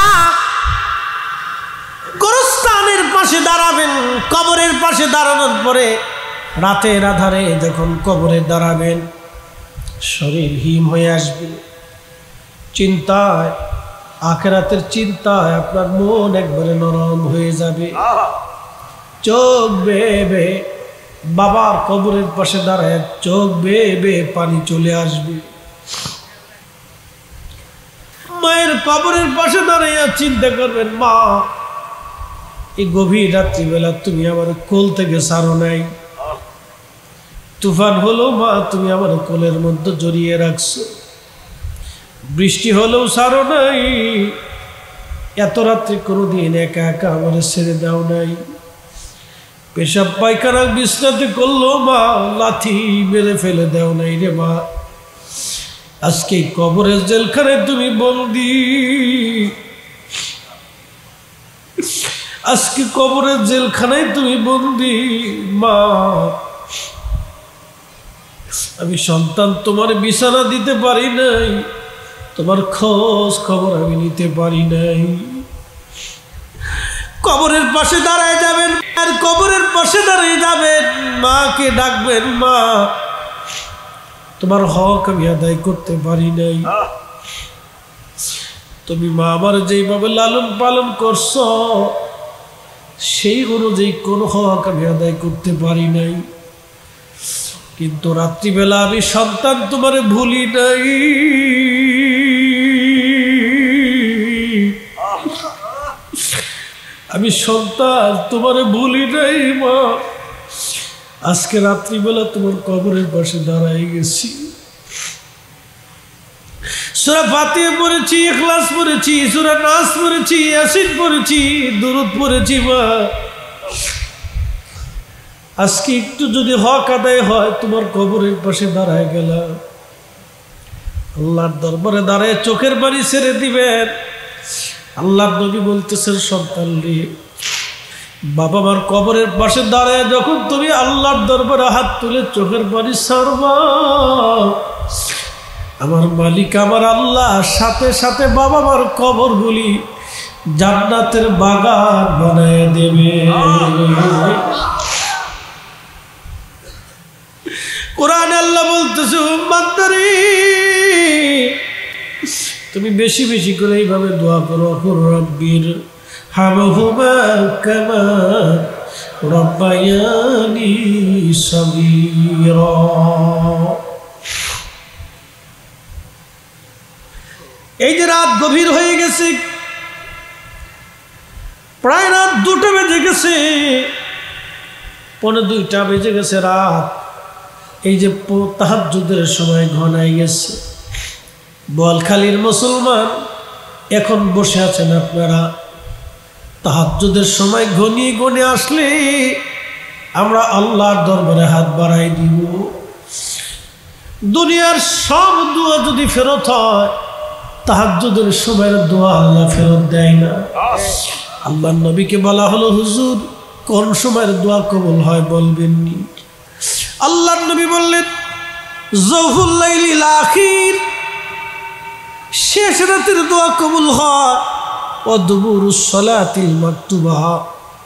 গোরস্থানের পাশে দাঁড়াবেন, কবরের পাশে দাঁড়ানোর পরে রাতের আধারে যখন কবরে দাঁড়াবেন, শরীর হিম হয়ে আসবে চিন্তায়, আখিরাতের চিন্তায় আপনার মন একবারে নরম হয়ে যাবে। চোখ বেয়ে বেয়ে বাবার কবরের পাশে দাঁড়ায় চোখ বেয়ে বেয়ে পানি চলে আসবে। মায়ের কবরের পাশে দাঁড়াইয়া চিন্তা করবেন, মা এই গভীর রাত্রিবেলা তুমি আমার কোল থেকে ছাড়ো নাই, তুফান হলো মা তুমি আমার কোলের মধ্যে জড়িয়ে রাখছো, বৃষ্টি হলেও ছাড়ো নাই, এত রাত্রি কোনোদিন একা একা আমার ছেড়ে দাও নাই, পেশাব পায়খানা বিছনাতে করলো মা লাথি মেরে ফেলে দাও নাই রে মা, আজকে কবরের জেলখানায় তুমি বন্দী, আজকে কবরের জেলখানায় তুমি বন্দী মা, আমি সন্তান তোমার বিছানা দিতে পারি নাই, তোমার খোঁজ খবর আমি নিতে পারি নাই। কবরের পাশে দাঁড়ায় যাবেন, আর কবরের পাশে দাঁড়িয়ে যাবেন, মাকে ডাকবেন, মা তোমার হক আমি আদায় করতে পারি নাই, তুমি মা আমার যেইভাবে লালন পালন করছো সেই অনুযায়ী কোন হক আমি আদায় করতে পারি নাই, কিন্তু রাত্রিবেলা আমি সন্তান তোমারে ভুলি নাই, আমি সন্তান তোমারে ভুলি নাই মা, আজকে রাত্রিবেলা তোমার কবরের পাশে দাঁড়াই গেছি, সূরা ফাতিহা পড়েছি, ইখলাস পড়েছি, সূরা নাস পড়েছি, ইয়াসিন পড়েছি, দুরূদ পড়েছি মা, আজকে একটু যদি হক আদায় হয় তোমার কবরের পাশে দাঁড়ায় গেলাম, আল্লাহর দরবারে দাঁড়ায় চোখের পানি ছেড়ে দিবেন। আল্লাহর নবী বলতেছেন, সন্তান রে বাবা মার কবরের পাশে দাঁড়ায় যখন তুমি আল্লাহর দরবারে হাত তুলে চোখের পানি ছাড়বা, আমার মালিক আমার আল্লাহ সাথে সাথে বাবা মার কবরগুলি জান্নাতের বাগান বানায় দেবে। কোরআনে আল্লাহ বলতেছে, উম্মতরি তুমি বেশি বেশি করে এইভাবে দোয়া করো, রব্বির হামহুমা কামা রাব্বায়ানি সগীরা। এই যে রাত গভীর হয়ে গেছে, প্রায় রাত 2টা বেজে গেছে, 1:45 বেজে গেছে রাত। এই যে তাহাজ্জুদের সময় ঘনায় গেছে। বোয়ালখালীর মুসলমান এখন বসে আছেন আপনারা, তাহাজ্জুদের সময় ঘনিয়ে ঘনিয়ে আসলে আমরা আল্লাহর দরবারে হাত বাড়াই দিব। দুনিয়ার সব দোয়া যদি ফেরত হয়, তাহাজ্জুদের সময়ের দোয়া আল্লাহ ফেরত দেয় না। আল্লাহর নবীকে বলা হলো, হুজুর কোন সময়ের দোয়া কবুল হয় বলবেননি? আল্লাহর নবী বললেন, জহুল লাইলিল আখির, শেষ রাতের দোয়া কবুল হয়। ও দুবুরুস সালাতিল মাকতুবা,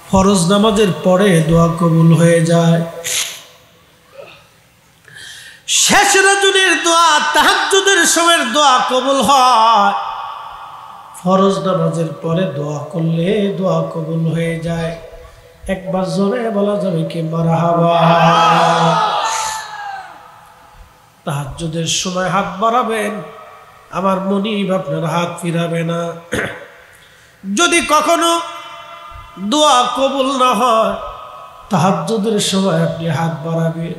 ফরজ নামাজের পরে দোয়া কবুল হয়ে যায়। শেষ রাতের দোয়া, তাহাজ্জুদের সময়ের দোয়া কবুল হয়। ফরজ নামাজের পরে দোয়া করলে দোয়া কবুল হয়ে যায়। একবার জোরে বলা যাবে কি মারহাবা। তাহাজ্জুদের সময় হাত বাড়াবেন, আমার মনিব আপনার হাত ফিরাবে না। যদি কখনো দোয়া কবুল না হয়, তাহাজ্জুদের সময় আপনি হাত বাড়াবেন,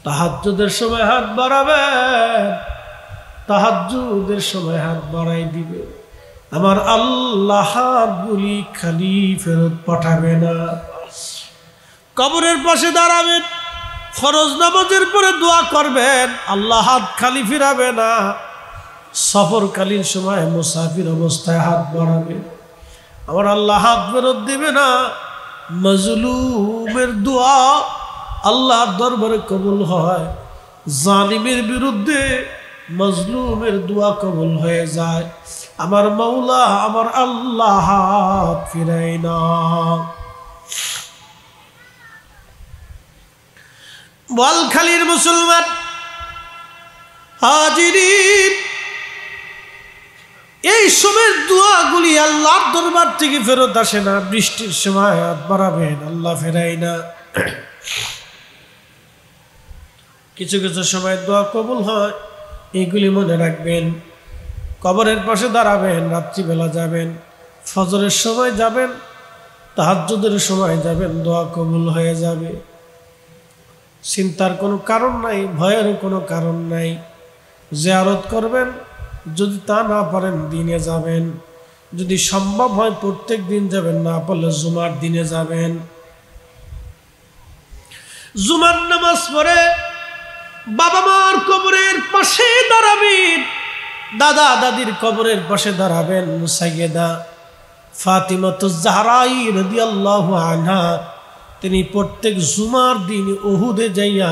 তাহাজ্জুদের সময় হাত বাড়াবেন, তাহাজ্জুদের সময় হাত বাড়াই দিবে, আমার আল্লাহ হাতগুলি খালি ফেরত পাঠাবে না। কবরের পাশে দাঁড়াবেন, ফরজ নামাজের পরে দোয়া করবেন, আল্লাহ হাত খালি ফিরাবে না। সফরকালীন সময় মুসাফির অবস্থায় হাত বাড়াবে, আমার আল্লাহ হাত ফেরত দিবে না। মাজলুমের দোয়া আল্লাহর দরবারে কবুল হয়, জালিমের বিরুদ্ধে মাজলুমের দোয়া কবুল হয়ে যায়। আমার মাওলা আমার আল্লাহ হাত ফিরায় না। বোয়ালখালীর মুসলমান হাজিরিন, এই সময়ের দোয়াগুলি আল্লাহর দরবার থেকে ফেরত আসে না। বৃষ্টির সময় হাত বাড়াবেন, আল্লাহ ফেরায় না। কিছু কিছু সময় দোয়া কবুল হয়, এইগুলি মনে রাখবেন। কবরের পাশে দাঁড়াবেন, রাত্রিবেলা যাবেন, ফজরের সময় যাবেন, তাহাজ্জুদের সময় যাবেন, দোয়া কবুল হয়ে যাবে। চিন্তার কোনো কারণ নাই, ভয়েরও কোনো কারণ নাই। জিয়ারত করবেন, যদি তা না পারেন দিনে যাবেন, যদি সম্ভব হয় প্রত্যেক দিন যাবেন, না পারলে জুমার দিনে যাবেন। জুমার নামাজ পড়ে বাবা মার কবরের পাশে দাঁড়াবেন, দাদা দাদির কবরের পাশে দাঁড়াবেন। সাইয়েদা ফাতিমাতুজ জাহরা রাদিয়াল্লাহু আনহা, তিনি প্রত্যেক জুমার দিন উহুদে যাইয়া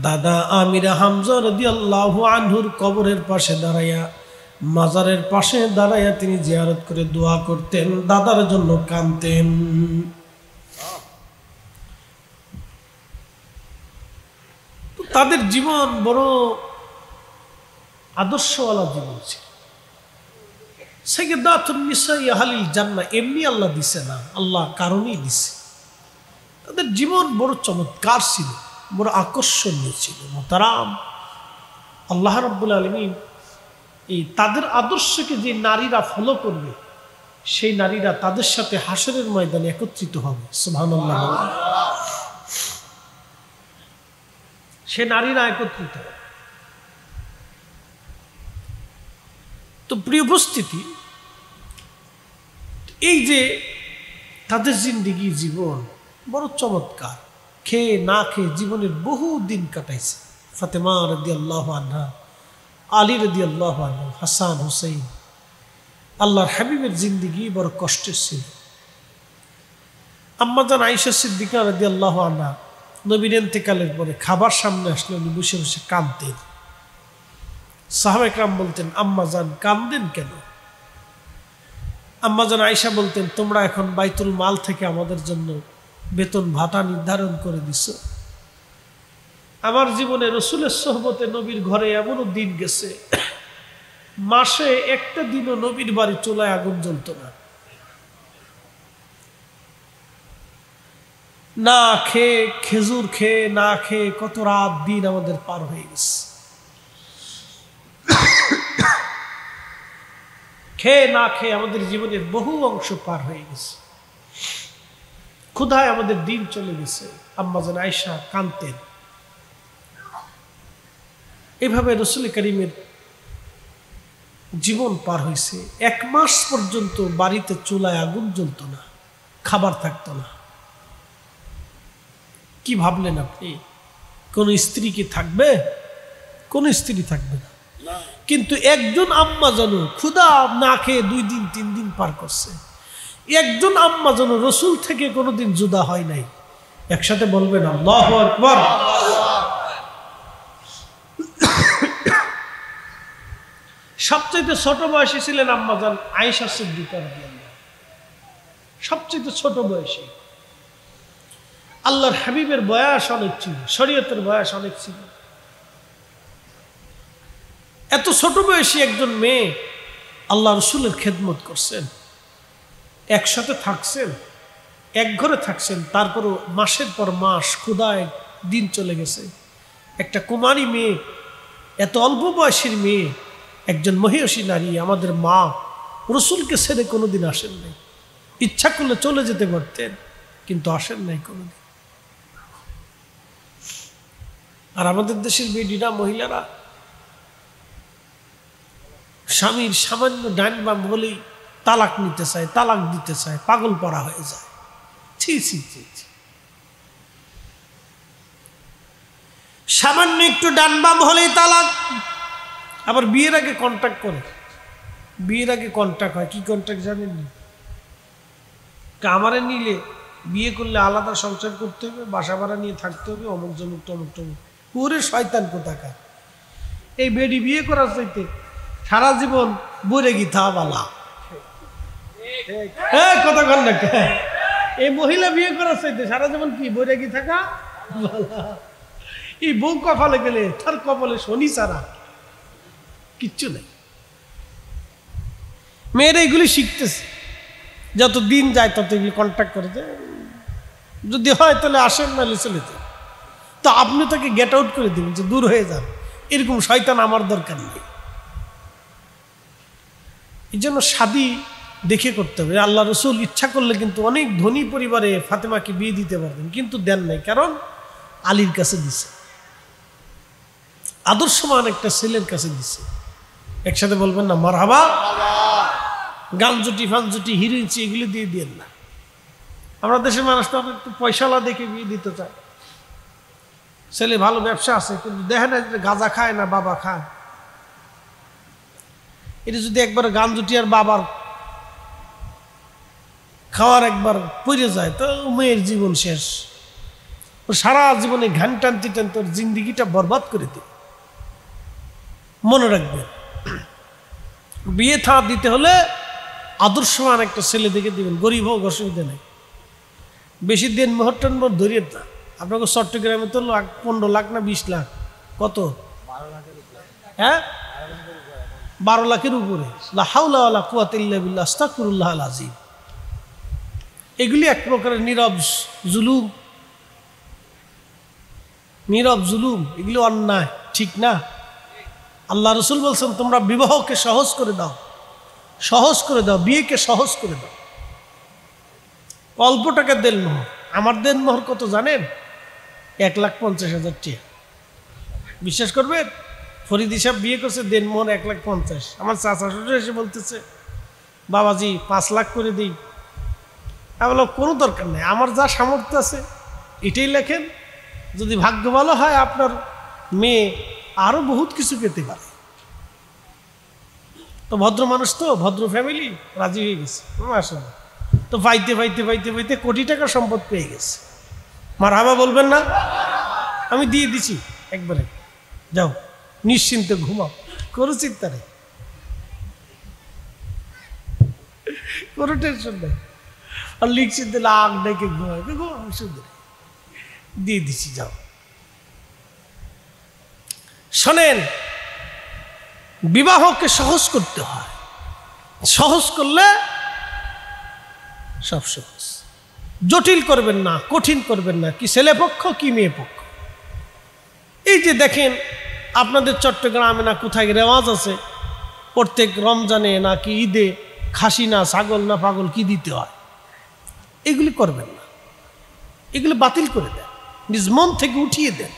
দাদা আমিরা হামজা রাদিয়াল্লাহু আনহুর কবরের পাশে দাঁড়াইয়া, মাজারের পাশে দাঁড়াইয়া তিনি জিয়ারত করে দোয়া করতেন, দাদার জন্য কাঁদতেন। তাদের জীবন বড় আদর্শওয়ালা জীবন ছিল। সাইয়্যিদাতুন নিসা আহলিল জান্নাহ এমনি আল্লাহ দিছে না, আল্লাহ কারণেই দিছে। তাদের জীবন বড় চমৎকার ছিল, বড় আকর্ষণীয় ছিল। মোহতারাম, আল্লাহ রাব্বুল আলামিন এই তাদের আদর্শকে যে নারীরা ফলো করবে, সেই নারীরা তাদের সাথে হাসরের ময়দানে একত্রিত হবে। সুবহানাল্লাহ। সে নারীরা একত্রিত হবে। তো প্রিয় উপস্থিতি, এই যে তাদের জিন্দেগি জীবন বড় চমৎকার, খেয়ে না খেয়ে জীবনের বহু দিন কাটাইছে। ফাতেমা রাদিয়াল্লাহু আনহা, আলী রাদিয়াল্লাহু আনহু, হাসান হুসাইন, আল্লাহর হাবিবের জিন্দেগি বড় কষ্টের ছিল। আম্মাজান আয়েশা সিদ্দিকা রাদিয়াল্লাহু আনহা নবীর ইন্তেকালের পরে খাবার সামনে আসলে উনি বসে বসে কাঁদতেন। সাহাবায়ে কেরাম বলতেন, আম্মাজান কাঁদেন কেন? আম্মাজান আয়েশা বলতেন, তোমরা এখন বাইতুল মাল থেকে আমাদের জন্য বেতন ভাতা নির্ধারণ করে দিছো। আমার জীবনে রসুলের সোহবতে নবীর ঘরে এমনও দিন গেছে, মাসে একটা দিনও নবীর বাড়ি চুলায় আগুন জ্বলত না। না খেয়ে, খেজুর খেয়ে, না খেয়ে কত রাত দিন আমাদের পার হয়ে গেছে। খেয়ে না খেয়ে আমাদের জীবনের বহু অংশ পার হয়ে গেছে। ক্ষুধায় আমাদের দিন চলে গেছে। আম্মাজান আয়েশা কাঁদতেন। এইভাবে রসুল করিমের জীবন পার হয়েছে। 1 মাস পর্যন্ত বাড়িতে চুলায় আগুন জ্বলত না, খাবার থাকতো না। কি ভাবলেন আপনি? কোন স্ত্রী কি থাকবে? কোন স্ত্রী থাকবে না। কিন্তু একজন আম্মা যেন ক্ষুধা না খেয়ে 2 দিন 3 দিন পার করছে। একজন আম্মা যেন রসুল থেকে কোনোদিন জুদা হয় নাই। একসাথে বলবেন আল্লাহু আকবার। সবচেয়ে ছোট বয়সী ছিলেন আম্মাজান আয়েশা সিদ্দিকা রাদিয়াল্লাহু আনহা। সবচেয়ে ছোট বয়সী। আল্লাহর হাবিবের বয়স অনেক ছিল, শরীয়তের বয়স অনেক ছিল। এত ছোট বয়সী একজন মেয়ে আল্লাহ রসুলের খেদমত করছেন, একসাথে থাকছেন, এক ঘরে থাকছেন। তারপরও মাসের পর মাস ক্ষুধায় দিন চলে গেছে। একটা কুমারী মেয়ে, এত অল্প বয়সের মেয়ে, একজন মহিষী নারী, আমাদের মা, রসুলকে ছেড়ে কোনোদিন আসেন নাই। ইচ্ছা করলে চলে যেতে পারতেন, কিন্তু আসেন নাই কোনোদিন। আর আমাদের দেশের বেডিরা, মহিলারা স্বামীর সামান্য ডাইন বাম বলেই তালাক নিতে চায়, তালাক দিতে চায়, পাগল পড়া হয়ে যায়। ছি ছি ছি ছি। সামান্য একটু ডান বাম হলেই তালাক। আবার বিয়ের আগে কন্ট্যাক্ট করে। বিয়ের আগে কন্ট্যাক্ট হয়। কি কন্ট্যাক্ট জানেন? আমারে নিলে বিয়ে করলে আলাদা সংসার করতে হবে, বাসা ভাড়া নিয়ে থাকতে হবে, অমুক জমুক টমুক টমুক। পুরে শয়তান কোথাকার। এই বেডি বিয়ে করার চাইতে সারা জীবন বইরে গিথা বালা। কথা কন না। এই মহিলা বিয়ে করার চাইতে সারা জীবন কি বইরে গি থাকা বালা। এই বউ কপালে গেলে তার কপালে শনি ছাড়া কিচ্ছু নেই। মেয়েরা এগুলি শিখতেছে, যত দিন যায় তত এগুলি কন্ট্যাক্ট করে। যদি হয় তাহলে আসেন, নাহলে চলে যান। তো আপনি তাকে গেট আউট করে দিবেন যে দূর হয়ে যান, এরকম শয়তান আমার দরকার নেই। এই জন্য শাদী দেখে করতে হবে। আল্লাহ রসুল ইচ্ছা করলে কিন্তু অনেক ধনী পরিবারে ফাতেমাকে বিয়ে দিতে পারবেন, কিন্তু দেন নাই। কারণ আলীর কাছে দিছে, আদর্শমান একটা ছেলের কাছে দিছে। একসাথে বলবেন না মারহাবা। গানজুটি ফানজুটি হিরোইনচি এগুলি দিয়ে দিয়েন না। আমরা দেশের মানুষটা একটু পয়সালা দেখে বিয়ে দিতে চায়। ছেলে ভালো ব্যবসা আছে, কিন্তু দেখে না যে গাঁজা খায় না বাবা খায়। এটা যদি একবার গানজুটি আর বাবার খাওয়ার একবার পড়ে যায় তো মেয়ের জীবন শেষ। ও সারা জীবনে ঘান টানতে টানতে ওর জিন্দিগিটা বরবাদ করে দিবে। মনে রাখবেন, বিয়ে থা দিতে হলে আদর্শমান একটা ছেলে দেখে দিবেন। গরিব হোক, অসুবিধা নেই। বেশি দিন মোহরটান মোহর ধরিয়ে না। আপনাকে চট্টগ্রামে তো 15 লাখ না 20 লাখ, কত? 12 লাখের উপরে। হ্যাঁ, 12 লাখের উপরে। লা হাওলা ওয়ালা কুওয়াতা ইল্লা বিল্লাহ, আস্তাগফিরুল্লাহল আযীম। এগুলি এক প্রকারের নীরব জুলুম, নীরব জুলুম। এগুলি অন্যায়, ঠিক না? আল্লাহ রসুল বলছেন তোমরা বিবাহকে সহজ করে দাও, সহজ করে দাও, বিয়েকে সহজ করে দাও। অল্প টাকা দেনমোহর। আমার দেনমোহর কত জানেন? 1,50,000 টাকা। বিশ্বাস করবেন? ফরিদ সাহেব বিয়ে করছে, দেনমোহর 1,50,000। আমার চাচা শ্বশুর এসে বলতেছে বাবাজি 5 লাখ করে দিই। আমি বললাম কোনো দরকার নেই, আমার যা সামর্থ্য আছে এটাই লেখেন। যদি ভাগ্য ভালো হয় আপনার মেয়ে আরো বহুত কিছু পেতে পারে। তো ভদ্র মানুষ, তো ভদ্র ফ্যামিলি, রাজি হয়ে গেছে। মাশাআল্লাহ। তো পাইতে পাইতে পাইতে পাইতে কোটি টাকার সম্পদ পেয়ে গেছে। মারহাবা বলবেন না? আমি দিয়ে দিছি একবারে, যাও নিশ্চিন্তে ঘুমাও, কোনো চিন্তা নেই, কোনো টেনশন নেই। আর লিখছি লাখ ডেকে ঘুমাই, ঘুমাও, সুন্দর দিয়ে দিছি, যাও। শোনেন, বিবাহকে সহজ করতে হয়, সহজ করলে সব সহজ। জটিল করবেন না, কঠিন করবেন না, কি ছেলে পক্ষ কি মেয়ে পক্ষ। এই যে দেখেন আপনাদের চট্টগ্রামে না কোথায় রেওয়াজ আছে, প্রত্যেক রমজানে নাকি ঈদে খাসি না ছাগল না পাগল কি দিতে হয়, এগুলি করবেন না, এগুলি বাতিল করে দেন, নিজ মন থেকে উঠিয়ে দেন।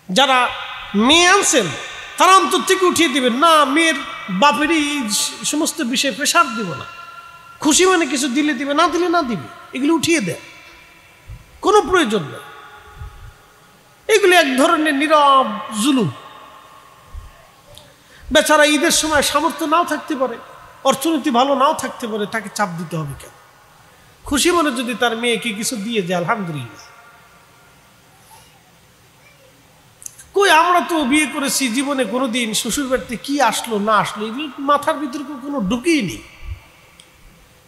যারা মেয়ে আনছেন তারা অন্তর থেকে উঠিয়ে দিবেন না, মেয়ের বাপেরই সমস্ত বিষয়ে প্রেশার দিব না, খুশি মানে কিছু দিলে দিবে, না দিলে না দিবে, এগুলি উঠিয়ে দেন, কোনো প্রয়োজন নেই। এগুলি এক ধরনের নীরব জুলুম। বেচারা ঈদের সময় সামর্থ্য নাও থাকতে পারে, অর্থনীতি ভালো নাও থাকতে পারে, তাকে চাপ দিতে হবে কেন? খুশি মনে যদি তার মেয়েকে কিছু দিয়ে যায় আলহামদুলিল্লাহ। কই আমরা তো বিয়ে করেছি, জীবনে কোনোদিন শ্বশুর বাড়িতে কি আসলো না আসলো এগুলো মাথার ভিতরে কোনো ঢুকেই নেই,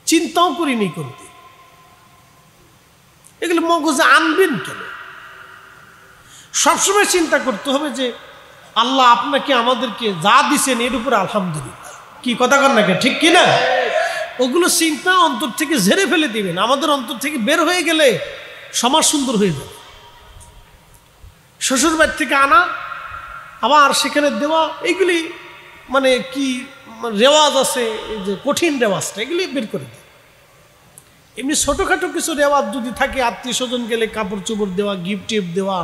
চিন্তাও করিনি কোনোদিন। এগুলো মগজে আনবেন কেন? সবসময় চিন্তা করতে হবে যে আল্লাহ আপনাকে আমাদেরকে যা দিছেন এর উপরে আলহামদুলিল্লাহ। কি কথা কর নাকি, ঠিক কিনা? ওগুলো চিন্তা অন্তর থেকে ঝেড়ে ফেলে দিবেন। আমাদের অন্তর থেকে বের হয়ে গেলে সমাজ সুন্দর হয়ে যাবে। শ্বশুর বাড়ি থেকে আনা আবার সেখানে দেওয়া, এগুলি মানে কি রেওয়াজ আছে, এই যে কঠিন রেওয়াজটা এগুলি বের করে দেয়। এমনি ছোটোখাটো কিছু রেওয়াজ যদি থাকে, আত্মীয় স্বজন গেলে কাপড় চোপড় দেওয়া, গিফট টিফট দেওয়া,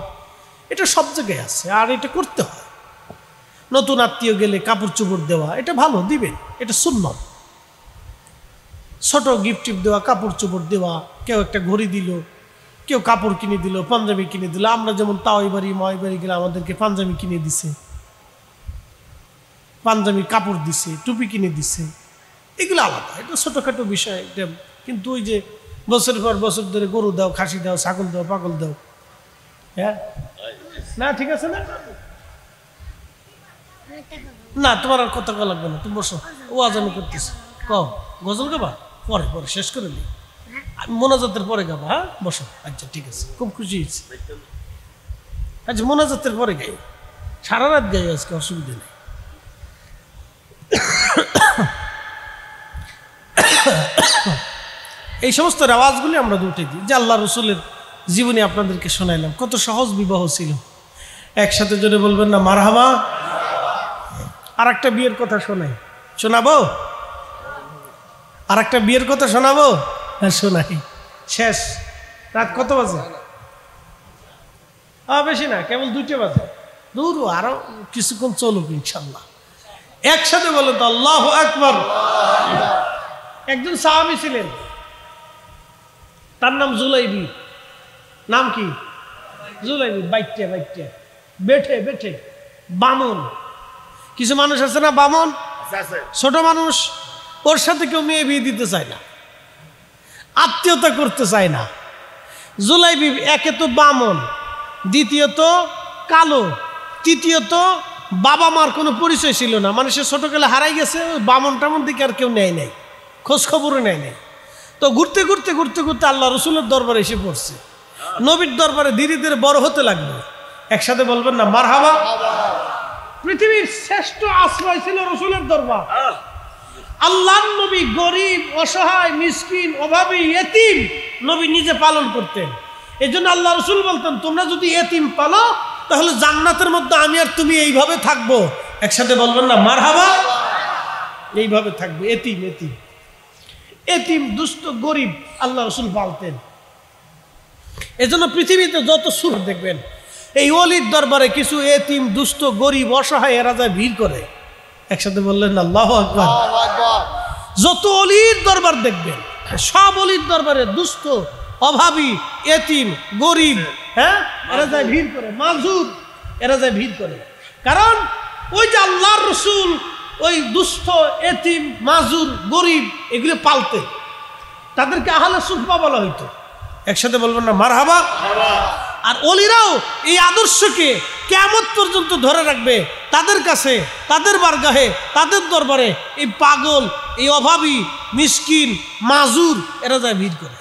এটা সব জায়গায় আছে, আর এটা করতে হয়। নতুন আত্মীয় গেলে কাপড় চোপড় দেওয়া, এটা ভালো, দিবেন, এটা সুন্নত। ছোট গিফট টিফট দেওয়া, কাপড় চোপড় দেওয়া, কেউ একটা ঘড়ি দিল, কেউ কাপড় কিনে দিল, পাঞ্জাবি কিনে দিল। আমরা যেমন তাওই বাড়ি মাওই বাড়ি গেলে আমাদেরকে পাঞ্জাবি কিনে দিছে, পাঞ্জাবি কাপড় দিছে, টুপি কিনে দিছে, এগুলো আলাদা, এটা ছোটোখাটো বিষয়। এটা কিন্তু ওই যে বছরের পর বছর ধরে গরু দাও, খাসি দাও, ছাগল দাও, পাগল দাও, হ্যাঁ না, ঠিক আছে না? না তোমার আর কথা লাগবে না, তুমি বসো, ও আজানো করতেছে। কও গজল গাবা? পরে পরে শেষ করে নি, আমি মোনাজাতের পরে গাবা। হ্যাঁ বসো, আচ্ছা ঠিক আছে, খুব খুশি হয়েছি। আচ্ছা মোনাজাতের পরে গাই, সারা রাত গাই আজকে, অসুবিধা নেই। এই সমস্ত রেওয়াজগুলি আমরা উঠে দিই, যে আল্লাহ রসুলের জীবনী আপনাদেরকে শোনাইলাম। কত সহজ বিবাহ ছিল, একসাথে জোরে বলবেন না মারহাবা। আর একটা বিয়ের কথা শোনাই, শোনাবো? আর একটা বিয়ের কথা শোনাবো? হ্যাঁ শোনাই। শেষ, রাত কত বাজে? বেশি না, কেবল 2টা বাজে। দূর, আরো কিছুক্ষণ চলুক ইনশাল্লাহ। একসাথে বলো তো আল্লাহু আকবার। একজন সাহাবী ছিলেন, তার নাম জুলাইবি। নাম কি? জুলাইবি। বাইটে বাইটে, বেঠে বেঠে, বামন। কিছু মানুষ আছে না বামন, ছোট মানুষ, ওর সাথে কেউ মেয়ে বিয়ে দিতে চায় না, আত্মীয়তা করতে চায় না। জুলাইবি একে তো বামন, দ্বিতীয়ত কালো, তৃতীয়ত বাবা মার কোনো পরিচয় ছিল না, মানে সে ছোটকালে হারাই গেছে। ওই বামন টামন দিকে আর কেউ নেয় নাই, খোঁজ খবরও নেয় নাই। তো ঘুরতে ঘুরতে ঘুরতে ঘুরতে আল্লাহ রসুলের দরবারে এসে পড়ছে। নবীর দরবারে ধীরে ধীরে বড় হতে লাগলো। একসাথে বলবেন না মারহাবা। পৃথিবীর শ্রেষ্ঠ আশ্রয় ছিল রসুলের দরবার। আল্লাহর নবী গরিব, অসহায়, মিসকিন, অভাবী, এতিম নবী নিজে পালন করতেন। এই জন্য আল্লাহ রসুল বলতেন, তোমরা যদি এতিম পালো তাহলে জান্নাতের মধ্যে আমি আর তুমি এইভাবে থাকবো। একসাথে বলবেন না মারহাবা। এইভাবে থাকবে, এতিম এতিম এতিম, দুস্থ, গরিব আল্লাহ রসুল পালতেন। এজন্য পৃথিবীতে যত সুর দেখবেন, এই অলির দরবারে কিছু এতিম, দুস্থ, গরিব, অসহায় এরা যায় ভিড় করে। একসাথে বললেন আল্লাহু আকবার। যত অলির দরবার দেখবেন, সব অলির দরবারে দুস্থ, অভাবী, এতিম, গরিব, হ্যাঁ এরা যায় ভিড় করে, মাজুর এরা যায় ভিড় করে। কারণ ওই যে আল্লাহর রসুল ওই দুস্থ, এতিম, মাজুর, গরিব এগুলো পালতেন। তাদেরকে আহলে সুফা বলা হইতো। একসাথে বলবেন না মারহাবা। আর অলিরাও এই আদর্শকে কিয়ামত পর্যন্ত ধরে রাখবে। তাদের কাছে, তাদের বারগাহে, তাদের দরবারে এই পাগল, এই অভাবী, মিসকিন, মাজুর এরা যায় ভিড় করে।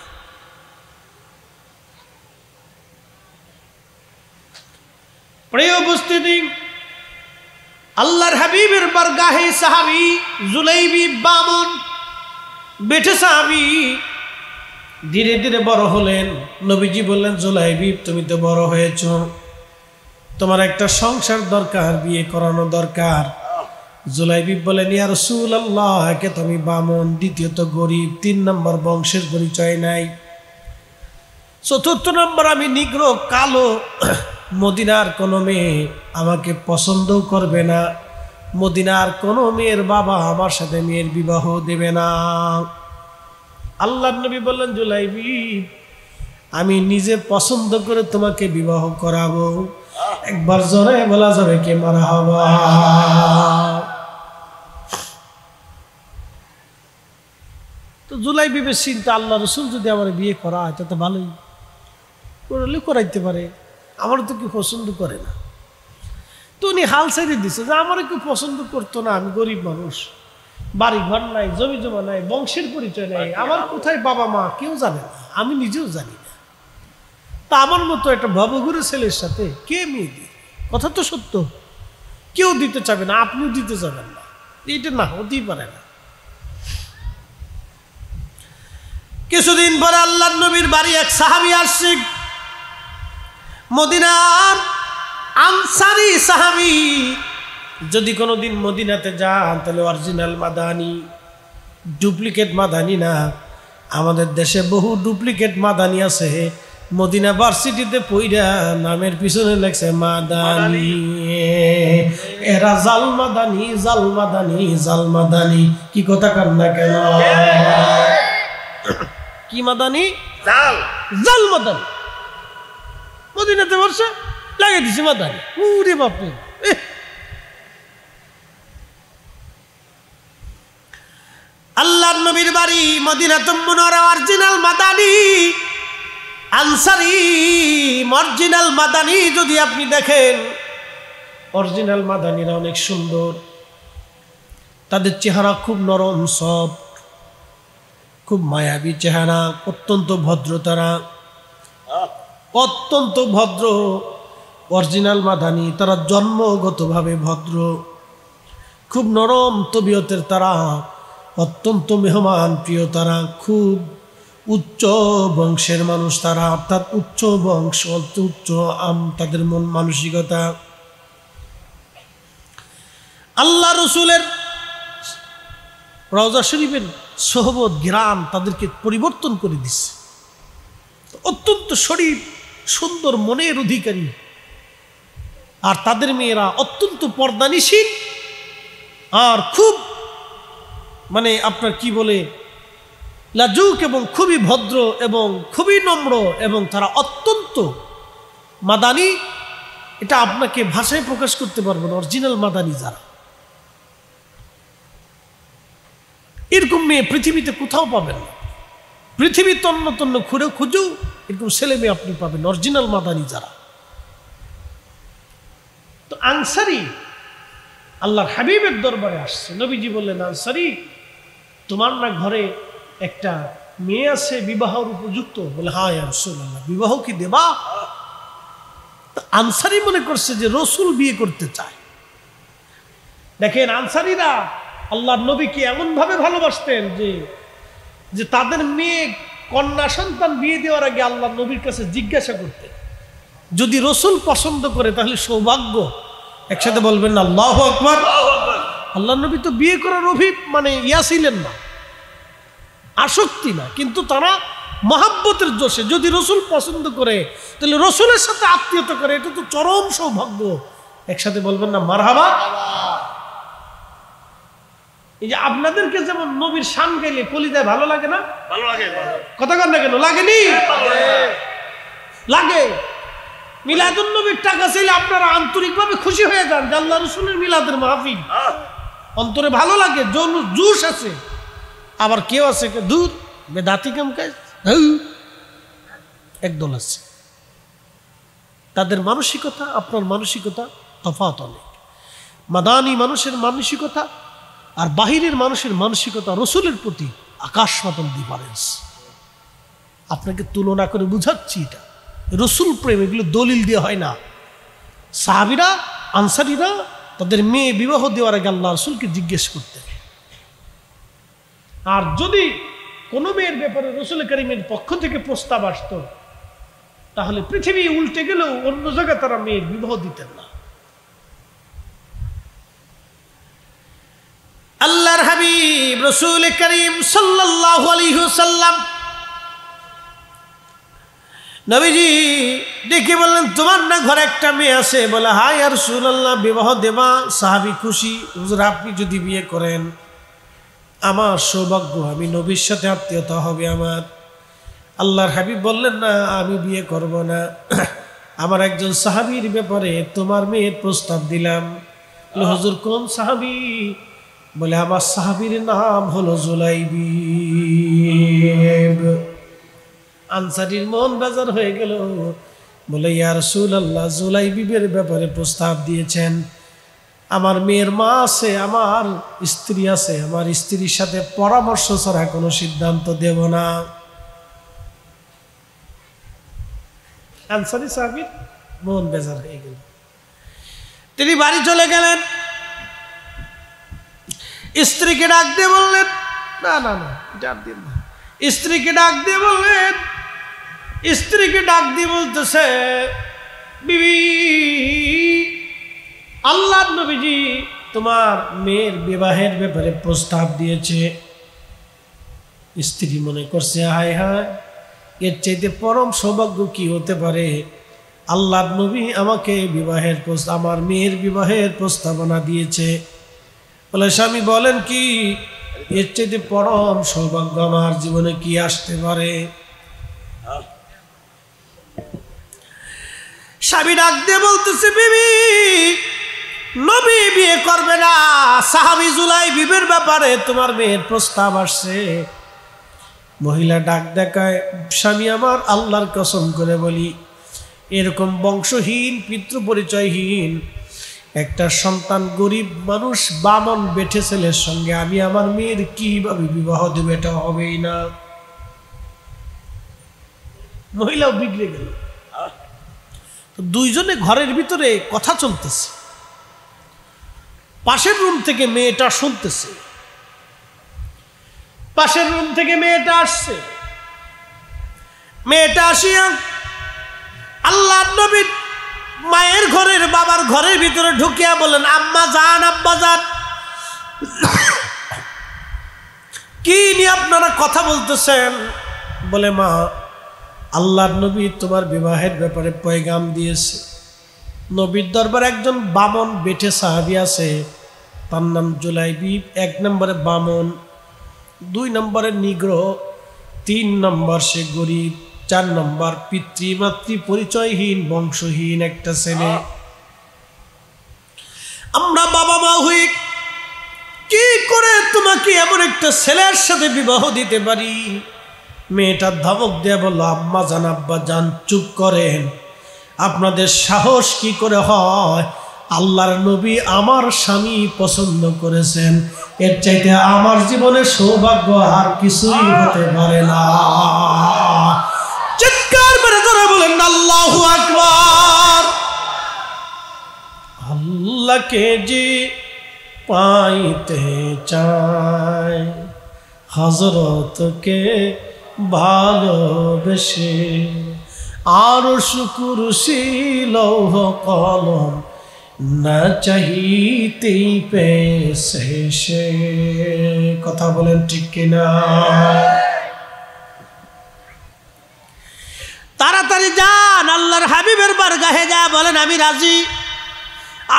প্রিয় উপস্থিতি, আল্লাহর হাবিবের বারগাহে সাহাবী জুলাইবি বামন বেঠে সাহাবী ধীরে ধীরে বড় হলেন। নবীজি বললেন, জুলাইবি তুমি তো বড় হয়েছ, তোমার একটা সংসার দরকার, বিয়ে করানো দরকার। জুলাইবি বলেন, ইয়া রাসূলুল্লাহ, একে তুমি বামন, দ্বিতীয়ত গরিব, 3 নম্বর বংশের পরিচয় নাই, 4র্থ নম্বর আমি নিগ্র কালো, মদিনার কোনো মেয়ে আমাকে পছন্দও করবে না, মদিনার কোনো মেয়ের বাবা আমার সাথে মেয়ের বিবাহ দেবে না। আল্লাহর নবী বললেন, জুলাইবি আমি নিজে পছন্দ করে তোমাকে বিবাহ করাবো। একবার জোরে বলা যাবে কে মারহাবা। তো জুলাইবির চিন্তা, আল্লাহ রসুল যদি আমার বিয়ে করা হয় তো ভালোই, করলে করাইতে পারে, আমার তো কেউ পছন্দ করে না। তো উনি হাল ছেড়ে দিছে যে আমার কেউ পছন্দ করতো না, আমি গরিব মানুষ, বাড়ি ঘর নাই, জমি জমা নাই, বংশের পরিচয় নাই, আমার কোথায় বাবা মা কেউ জানে না, আমি নিজেও জানি না। তা আমার মতো একটা ভবঘুরে ছেলের সাথে কে মেয়ে দিয়ে? কথা তো সত্য, কেউ দিতে চাবে না, আপনিও দিতে যাবেন না, এইটা না হতেই পারে না। কিছুদিন পরে আল্লাহর নবীর বাড়ি এক সাহাবী আসছে, মদিনার আনসারী সাহাবী। যদি কোনোদিন মদিনাতে যান তাহলে অরিজিনাল মাদানি, ডুপ্লিকেট মাদানি না। আমাদের দেশে বহু ডুপ্লিকেট মাদানি আছে, মদিনা ভার্সিটিতে পইরা নামের পিছনে লেখছে মাদানি, এরা জাল মাদানি, জাল মাদানি, জাল মাদানি। কি কথা কান না কেন? কি মাদানি? জাল, জাল মাদানি। মদিনাতে বর্ষা লাগিয়ে দিছে মাদানি। উরে বাপরে, আল্লাহর নবীর বাড়ি মদিনাতুল মুনাওয়ারা, অরিজিনাল মাদানি, আনসারী অরিজিনাল মাদানি। যদি আপনি দেখেন অরিজিনাল মাদানিরা অনেক সুন্দর, তাদের চেহারা খুব নরম, সফট, খুব মায়াবী চেহারা, অত্যন্ত ভদ্র, তারা অত্যন্ত ভদ্র। অরিজিনাল মাদানি, তারা জন্মগতভাবে ভদ্র, খুব নরম তবিয়তের, তারা অত্যন্ত মেহমান প্রিয়, তারা খুব উচ্চ বংশের মানুষ, তারা অর্থাৎ উচ্চ বংশ, উচ্চ তাদের মন মানসিকতা। আল্লাহ রসুলের রওজা শরীফের সোহবত ঘ্রাণ তাদেরকে পরিবর্তন করে দিচ্ছে। অত্যন্ত শরীফ সুন্দর মনের অধিকারী, আর তাদের মেয়েরা অত্যন্ত পর্দানিশীল, আর খুব মানে আপনার কি বলে লাজুক, এবং খুবই ভদ্র এবং খুবই নম্র, এবং তারা অত্যন্ত মাদানি। এটা আপনাকে ভাষায় প্রকাশ করতে পারবেন। অরিজিনাল মাদানি যারা, এরকম মেয়ে পৃথিবীতে কোথাও পাবেন না। পৃথিবী তন্ন তন্ন খুঁড়ে খুঁজেও এরকম ছেলে মেয়ে আপনি পাবেন, অরিজিনাল মাদানি যারা। তো আনসারী আল্লাহর হাবিবের দরবারে আসছে। নবীজি বললেন, আনসারী তোমার না ঘরে একটা মেয়ে আছে বিবাহের উপযুক্ত? বলে, হ্যাঁ ইয়া রাসূলুল্লাহ, বিবাহ কি দেবা? আনসারী মনে করছে যে রসুল বিয়ে করতে চায়। দেখেন আনসারীরা আল্লাহর নবীকে এমন ভাবে ভালোবাসতেন যে তাদের মেয়ে কন্যা সন্তান বিয়ে দেওয়ার আগে আল্লাহর নবীর কাছে জিজ্ঞাসা করতেন, যদি রসুল পছন্দ করে তাহলে সৌভাগ্য। একসাথে বলবেন না আল্লাহু আকবার। আল্লাহর নবী তো বিয়ে করার মানে ইয়া ছিলেন না, আসক্তি না, কিন্তু তারা মহাব্বতের জোশে যদি রসুল পছন্দ করে তাহলে রসুলের সাথে আত্মীয়তা করে, এটা তো চরম সৌভাগ্য। একসাথে বলবেন না মারহাবা। এই যে আপনাদেরকে যেমন নবীর শান গাইলে কলিজায় ভালো লাগে না? ভালো লাগে। কথা কন না কেন? লাগেনি? লাগে। মিলাদুন নবীর টাকা চাইলে আপনারা আন্তরিকভাবে খুশি হয়ে যান যে আল্লাহ রসুলের মিলাদের মাহফিল, অন্তরে ভালো লাগে, জোশ আছে। আবার কেউ আছে দূর বেদাতি কাম কাজ একদল আছে, তাদের মানসিকতা আপনার মানসিকতা তফাৎ অনেক। মাদানী মানুষের মানসিকতা আর বাহিরের মানুষের মানসিকতা রসুলের প্রতি আকাশ পাতাল ডিফারেন্স। আপনাকে তুলনা করে বুঝাচ্ছি, এটা রসুল প্রেম, এগুলো দলিল দিয়ে হয় না। সাহাবীরা আনসারীরা তাদের মেয়ে বিবাহ দেওয়ার আগে আল্লাহ রসুলকে জিজ্ঞেস করতেন। আর যদি কোনো মেয়ের ব্যাপারে রসুল করিমের পক্ষ থেকে প্রস্তাব আসতো, তাহলে পৃথিবী উল্টে গেলেও অন্য জায়গায় তারা মেয়ের বিবাহ দিতেন না। আল্লাহর হাবিব রসুল করিম সাল্লাল্লাহু আলাইহি ওয়াসাল্লাম নবীজি ডেকে বললেন, তোমার না ঘরে একটা মেয়ে আছে? বলে, হ্যাঁ ইয়া রাসূলুল্লাহ, বিবাহ দেবা। সাহাবী খুশি, হুজুর আপনি যদি বিয়ে করেন আমার সৌভাগ্য, আমি নবীর সাথে আত্মীয়তা হবে আমার। আল্লাহর হাবিব বললেন, না আমি বিয়ে করব না, আমার একজন সাহাবীর ব্যাপারে তোমার মেয়ের প্রস্তাব দিলাম। হুজুর কোন সাহাবী? বলে, আমার সাহাবীর নাম হলো জুলাইবিব। আনসারীর মন বেজার হয়ে গেল, বলে, ইয়া রাসূলুল্লাহ, জুলাইবিবের ব্যাপারে প্রস্তাব দিয়েছেন। আমার মেয়ের মা আছে, আমার স্ত্রী আছে, আমার স্ত্রীর সাথে পরামর্শ ছাড়া কোনো সিদ্ধান্ত দেব না। আনসারী সাহাবীর মন বেজার হয়ে গেল, তিনি বাড়ি চলে গেলেন। স্ত্রীকে ডাক দিয়ে বললেন, না না না ডাক দিন না। স্ত্রীকে ডাক দিয়ে বললেন, স্ত্রীকে ডাক দিয়ে বলতেছে, বিবি, আল্লাহর নবীজি তোমার মেয়ের বিবাহের ব্যাপারে প্রস্তাব দিয়েছে। স্ত্রী মনে করছে, হায় হায়, এর চাইতে পরম সৌভাগ্য কি হতে পারে? আল্লাহর নবী আমাকে আমার মেয়ের বিবাহের প্রস্তাবনা দিয়েছে। বলে, স্বামী বলেন কি? এর চাইতে পরম সৌভাগ্য আমার জীবনে কি আসতে পারে? স্বামী ডাক দিয়ে বলতেছে, বিবি, নবী বিয়ে করবে না, সাহাবী জুলাইবিবের ব্যাপারে তোমার মেয়ের প্রস্তাব আসছে। মহিলা ডাক দেখায়, স্বামী আমার, আল্লাহর কসম করে বলি, এরকম বংশহীন পিতৃ পরিচয়হীন একটা সন্তান, গরিব মানুষ, বামন বেঠে ছেলের সঙ্গে আমি আমার মেয়ের কিভাবে বিবাহ দেব? এটা হবেই না। মহিলাও বিগড়ে গেল। দুইজনে ঘরের ভিতরে কথা চলতেছে, পাশের রুম থেকে মেয়েটা শুনতেছে, পাশের রুম থেকে মেয়েটা আসছে। মেয়েটা আসিয়া আল্লাহর নবীর মায়ের ঘরের, বাবার ঘরের ভিতরে ঢুকিয়া বলেন, আম্মা জান, আব্বা জান, কি নিয়ে আপনারা কথা বলতেছেন? বলে, মা, আল্লাহর নবী তোমার বিবাহের ব্যাপারে পয়গাম দিয়েছে। নবীর দরবারে একজন বামন বেঠে সাহাবী আছে, তার নাম জুলাইবিব। 1 নম্বরে বামন, 2 নম্বরে নিগ্রো, 3 নম্বর সে গরিব, 4 নম্বর পিতৃমাতৃ পরিচয়হীন বংশহীন একটা ছেলে। আমরা বাবা মা হই, কি করে তোমাকে এমন একটা ছেলের সাথে বিবাহ দিতে পারি? মেয়েটা ধমক দিয়ে বলল, আম্মা জান, আব্বা জান, চুপ করেন। আপনাদের সাহস কি করে হয়? আল্লাহর নবী আমার স্বামী পছন্দ করেছেন, এর চাইতে আমার জীবনে সৌভাগ্য আর কিছুই হতে পারে না। চিৎকার করে ধরে বলেন, আল্লাহু আকবার। আল্লাহকে যে পাইতে চায়, হযরতকে ভালোবেসে, আরশ কুরসি লৌহ কলম না চাহিতেই পেয়েছে সে। কথা বলেন ঠিক কিনা? তাড়াতাড়ি যান, আল্লাহর হাবিবের বারগাহে যা বলেন, আমি রাজি।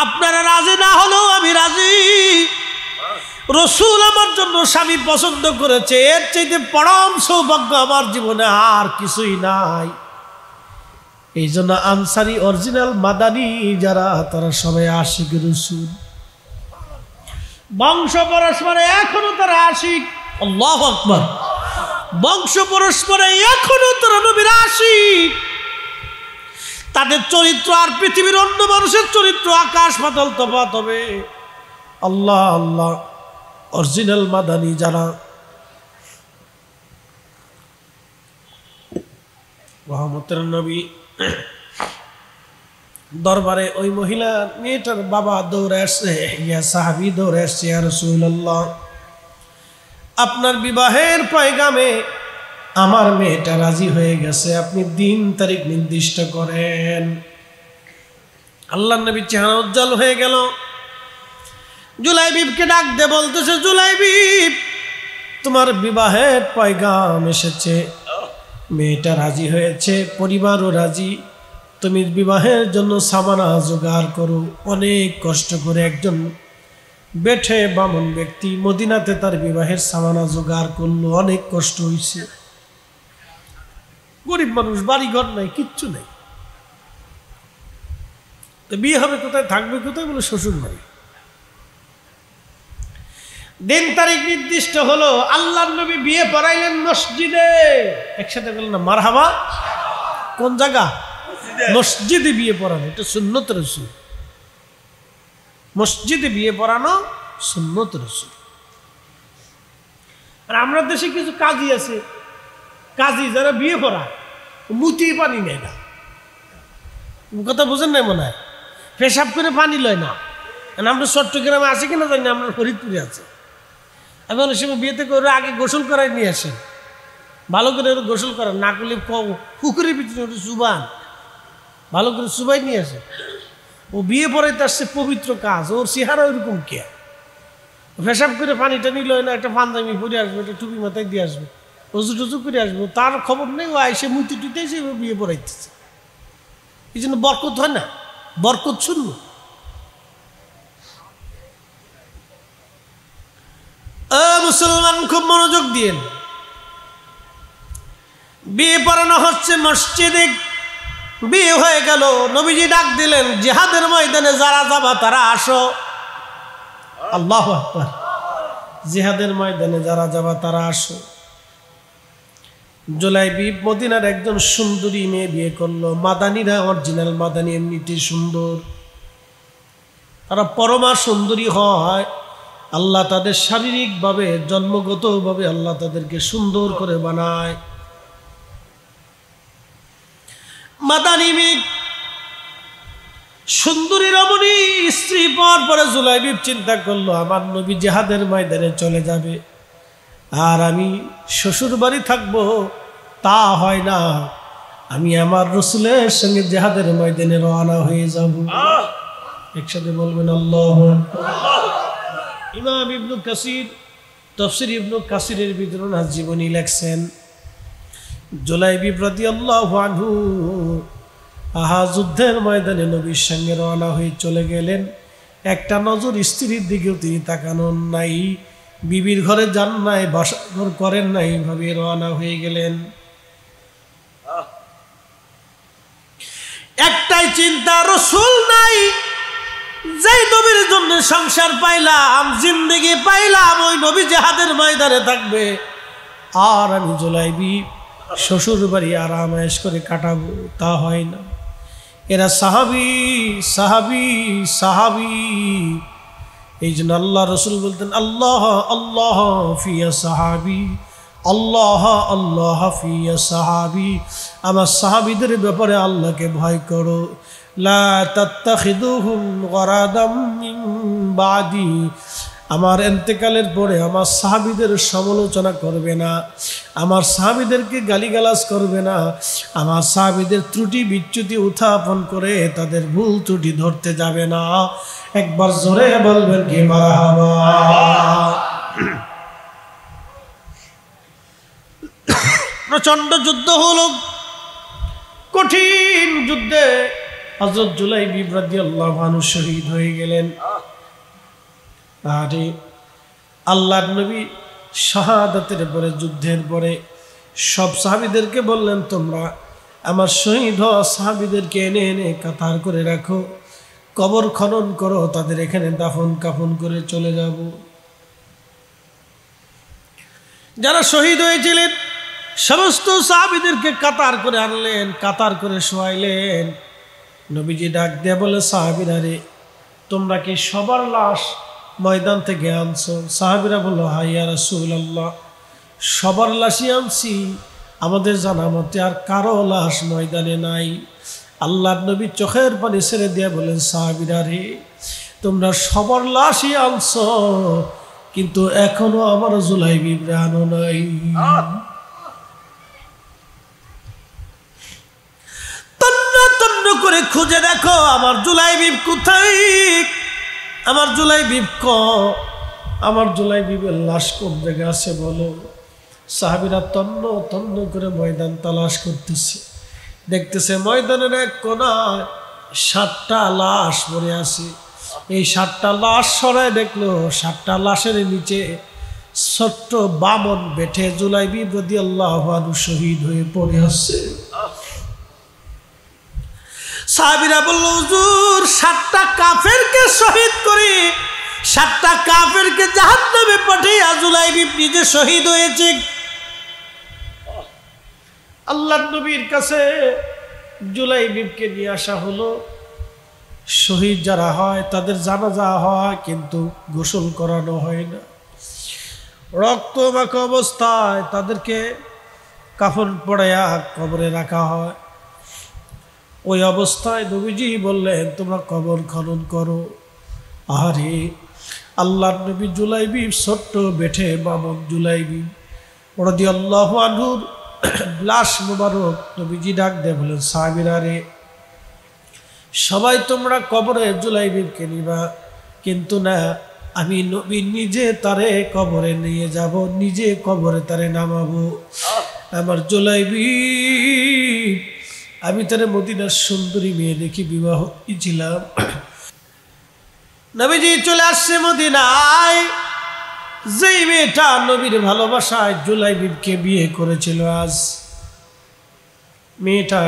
আপনারা রাজি না হলেও আমি রাজি। রসুল আমার জন্য স্বামী পছন্দ করেছে, এর চাইতে পরম সৌভাগ্য আমার জীবনে আর কিছুই নাই। এই জন্য আনসারি অরিজিনাল মাদানী যারা, তারা সবাই আশিক রসুল, বংশ পরস্পরে এখনো তারা আশিক। আল্লাহু আকবার। বংশ পরস্পরে এখনো তারা নবীর আশিক। তাদের চরিত্র আর পৃথিবীর অন্য মানুষের চরিত্র আকাশ পাতাল তফাৎ হবে। আল্লাহ আল্লাহ অরিজিনাল মাদানী যারা, রহমতের নবী দরবারে ওই মহিলা মেয়েটার বাবা দৌড়ে আসছে, ইয়া সাহাবী দৌড়ে আসছে, ইয়া রাসূলুল্লাহ আপনার বিবাহের পয়গামে আমার মেয়েটা রাজি হয়ে গেছে, আপনি দিন তারিখ নির্দিষ্ট করেন। আল্লাহর নবীর চেহারা উজ্জ্বল হয়ে গেল। জুলাইবিবকে ডাক দে, বলতেছে জুলাইবিব তোমার বিবাহের পয়গাম এসেছে, মেয়েটা রাজি হয়েছে, পরিবারও রাজি, তুমি বিবাহের জন্য সামানা জোগাড় করো। অনেক কষ্ট করে একজন বেঠে বামন ব্যক্তি মদিনাতে তার বিবাহের সামানা জোগাড় করলো, অনেক কষ্ট হয়েছে। গরিব মানুষ, বাড়ি ঘর নাই, কিচ্ছু নেই, বিয়ে হবে কোথায়, থাকবে কোথায়, বলে শ্বশুর বাড়ি। দিন তারিখ নির্দিষ্ট হলো, আল্লাহর নবী বিয়ে পড়াইলেন মসজিদে। একসাথে বললেন না মারহাবা। কোন জায়গা? মসজিদে বিয়ে পড়ানো, এটা সুন্নত রাসূল। মসজিদে বিয়ে পড়ানো সুন্নত রাসূল। আর আমরা দেশে কিছু কাজী আছে, কাজী যারা বিয়ে পড়ায় মুতি পানি নেয় না, কথা বুঝেন নাই মনে হয়, পেশাব করে পানি লয় না। আমরা চট্টগ্রামে আছে কিনা জানি না, আমরা ফরিদপুরে আছে। আমি অনেক সময় বিয়েতে করে আগে গোসল করাই নিয়ে আসেন, ভালো করে গোসল করেন, না করলে পুকুরের ভিতরে ওটা চুবান, ভালো করে চুবাই নিয়ে আসে। ও বিয়ে পড়াইতে আসছে, পবিত্র কাজ, ওর চেহারা ওইরকম কে, পেশাব করে পানিটা নিল না, একটা পাঞ্জাবি পরে আসবে, একটা টুপি মাথায় দিয়ে আসবে, অজু টুজু করে আসবো, তার খবর নেই, ও আইসে মুতি টুতে এসে বিয়ে পড়াইতেছে। এই জন্য বরকত হয় না, বরকত শূন্য। মুসলমান খুব মনোযোগ দিয়েন, বিয়ে পড়ানো হচ্ছে মসজিদে। বিয়ে হয়ে গেল, নবীজি ডাক দিলেন জিহাদের ময়দানে যারা যাবা তারা আসো। আল্লাহু আকবার। জিহাদের ময়দানে যারা যাবা তারা আসো। জুলাইবিব মদিনার একজন সুন্দরী মেয়ে বিয়ে করলো। মাদানীরা অরিজিনাল মাদানী এমনিতে সুন্দর, তারা পরমা সুন্দরী হয়। আল্লাহ তাদের শারীরিকভাবে জন্মগতভাবে আল্লাহ তাদেরকে সুন্দর করে বানায়। মাদানী মেয়ে সুন্দরী রমণী স্ত্রী পাওয়ার পরে জুলাইবিব চিন্তা করলো আমার নবী জিহাদের ময়দানে চলে যাবে আর আমি শ্বশুর বাড়ি থাকবো, তা হয় না, আমি আমার রাসূলের সঙ্গে জিহাদের ময়দানে রওনা হয়ে যাব। একসাথে বলবেন আল্লাহু আকবার। ইমাম ইবনে কাসির তাফসীর ইবনে কাসিরের ভিতরে ওনার জীবনী লেখছেন, জুলাইবিব রাদিয়াল্লাহু আনহু যুদ্ধের ময়দানে নবীর সঙ্গে রওনা হয়ে চলে গেলেন। একটা নজর স্ত্রীর দিকেও তিনি তাকানোর নাই, বিবির ঘরে যান নাই, বাসা ঘর করেন নাই, এইভাবে রওনা হয়ে গেলেন। একটাই চিন্তা, রাসূল নাই, যেই নবীর জন্য সংসার পাইলাম, জিন্দেগি পাইলাম, ওই নবী জিহাদের ময়দানে থাকবে আর আমি জুলাইবিব শ্বশুর বাড়ি আরাম আয়েশ করে কাটাবো, তা হয় না। এরা সাহাবী সাহাবী সাহাবী। এই জন্য আল্লাহ রসুল বলতেন আল্লাহ আল্লাহ ফিয়া সাহাবী, আল্লাহ আল্লাহ ফিয়া সাহাবী। আমার সাহাবীদের ব্যাপারে আল্লাহকে ভয় করো। লা তাত্তাখিদুহুম গরাদাম মিন বাদি, আমার ইন্তেকালের পরে আমার সাহাবীদের সমালোচনা করবে না, আমার সাহাবীদেরকে গালিগালাজ করবে না, আমার সাহাবীদের ত্রুটি বিচ্যুতি উত্থাপন করে তাদের ভুল ত্রুটি ধরতে যাবে না। একবার জোরে বলবেন কি মারহাবা। প্রচন্ড যুদ্ধ হলো, কঠিন যুদ্ধে হযরত জুলাইবিব রাদিয়াল্লাহু আনহু শহীদ হয়ে গেলেন। আরে আল্লাহর নবী শাহাদাতের পরে, যুদ্ধের পরে সব সাহাবীদেরকে বললেন তোমরা আমার শহীদ হওয়া সাহাবীদেরকে এনে এনে কাতার করে রাখো, কবর খনন করো, তাদের এখানে দাফন কাফন করে চলে যাব। যারা শহীদ হয়েছিলেন সমস্ত সাহাবীদেরকে কাতার করে আনলেন, কাতার করে শোয়াইলেন। নবীজি ডাক দিয়ে বলে, সাহাবীরা রে, তোমরা কি সবার লাশ ময়দান থেকে আনছো? সাহাবীরা বলল, হ্যাঁ ইয়া রাসূলুল্লাহ, সবার লাশই আনছি, আমাদের জানা মতে আর কারো লাশ ময়দানে নাই। আল্লাহর নবী চোখের পানি ছেড়ে দিয়ে বলেন, সাহাবীরা রে, তোমরা সবার লাশই আনছো, কিন্তু এখনো আমার জুলাইবিবরে আনো নাই। তন্ন তন্ন করে খুঁজে দেখো আমার জুলাইবিব কোথায়, আমার জুলাইবিব আমার জুলাইবিবের লাশ কোন জায়গায় আছে বলো। সাহাবীরা তন্ন তন্ন করে ময়দান তালাশ করতেছে, দেখতেছে ময়দানের এক কোনায় 7টা লাশ পড়ে আছে। এই 7টা লাশ সরায় দেখলো 7টা লাশের নিচে ছোট্ট বামন বেঠে জুলাইবিব রাদিয়াল্লাহু আনহু শহীদ হয়ে পড়ে আছে। সাহাবীরা বলল, হুজুর 7টা কাফেরকে শহীদ করে 7টা কাফেরকে জাহান্নামে পাঠিয়ে জুলাইবিব নিজে শহীদ হয়েছে। আল্লাহর নবীর কাছে জুলাইবিবকে নিয়ে আসা হলো। শহীদ যারা হয় তাদের জানাজা হয়, কিন্তু গোসল করানো হয় না। রক্তমাখা অবস্থায় তাদেরকে কাফন পড়াইয়া কবরে রাখা হয়। ওই অবস্থায় নবীজি বললেন, তোমরা কবর খনন করো। আরে আল্লাহর নবী জুলাইবিব ছোট্ট বেঠে বামন জুলাইবিব রাদিয়াল্লাহু আনহুর লাশ মুবারক নবীজি ডাক দিয়ে বলেন, সাহাবীরা রে, সবাই তোমরা কবরে জুলাইবিবকে নিবা, কিন্তু না, আমি নবী নিজে তারে কবরে নিয়ে যাব, নিজে কবরে তারে নামাবো। আমার জুলাইবিব, আমি তারে মদিনার সুন্দরী মেয়ে দেখি বিবাহ দিয়েছিলাম। নবীজি চলে আসছে মদিনায়। যেই মেয়েটা নবীর ভালোবাসায় জুলাইবিবকে বিয়ে করেছিল, আজ মেয়েটা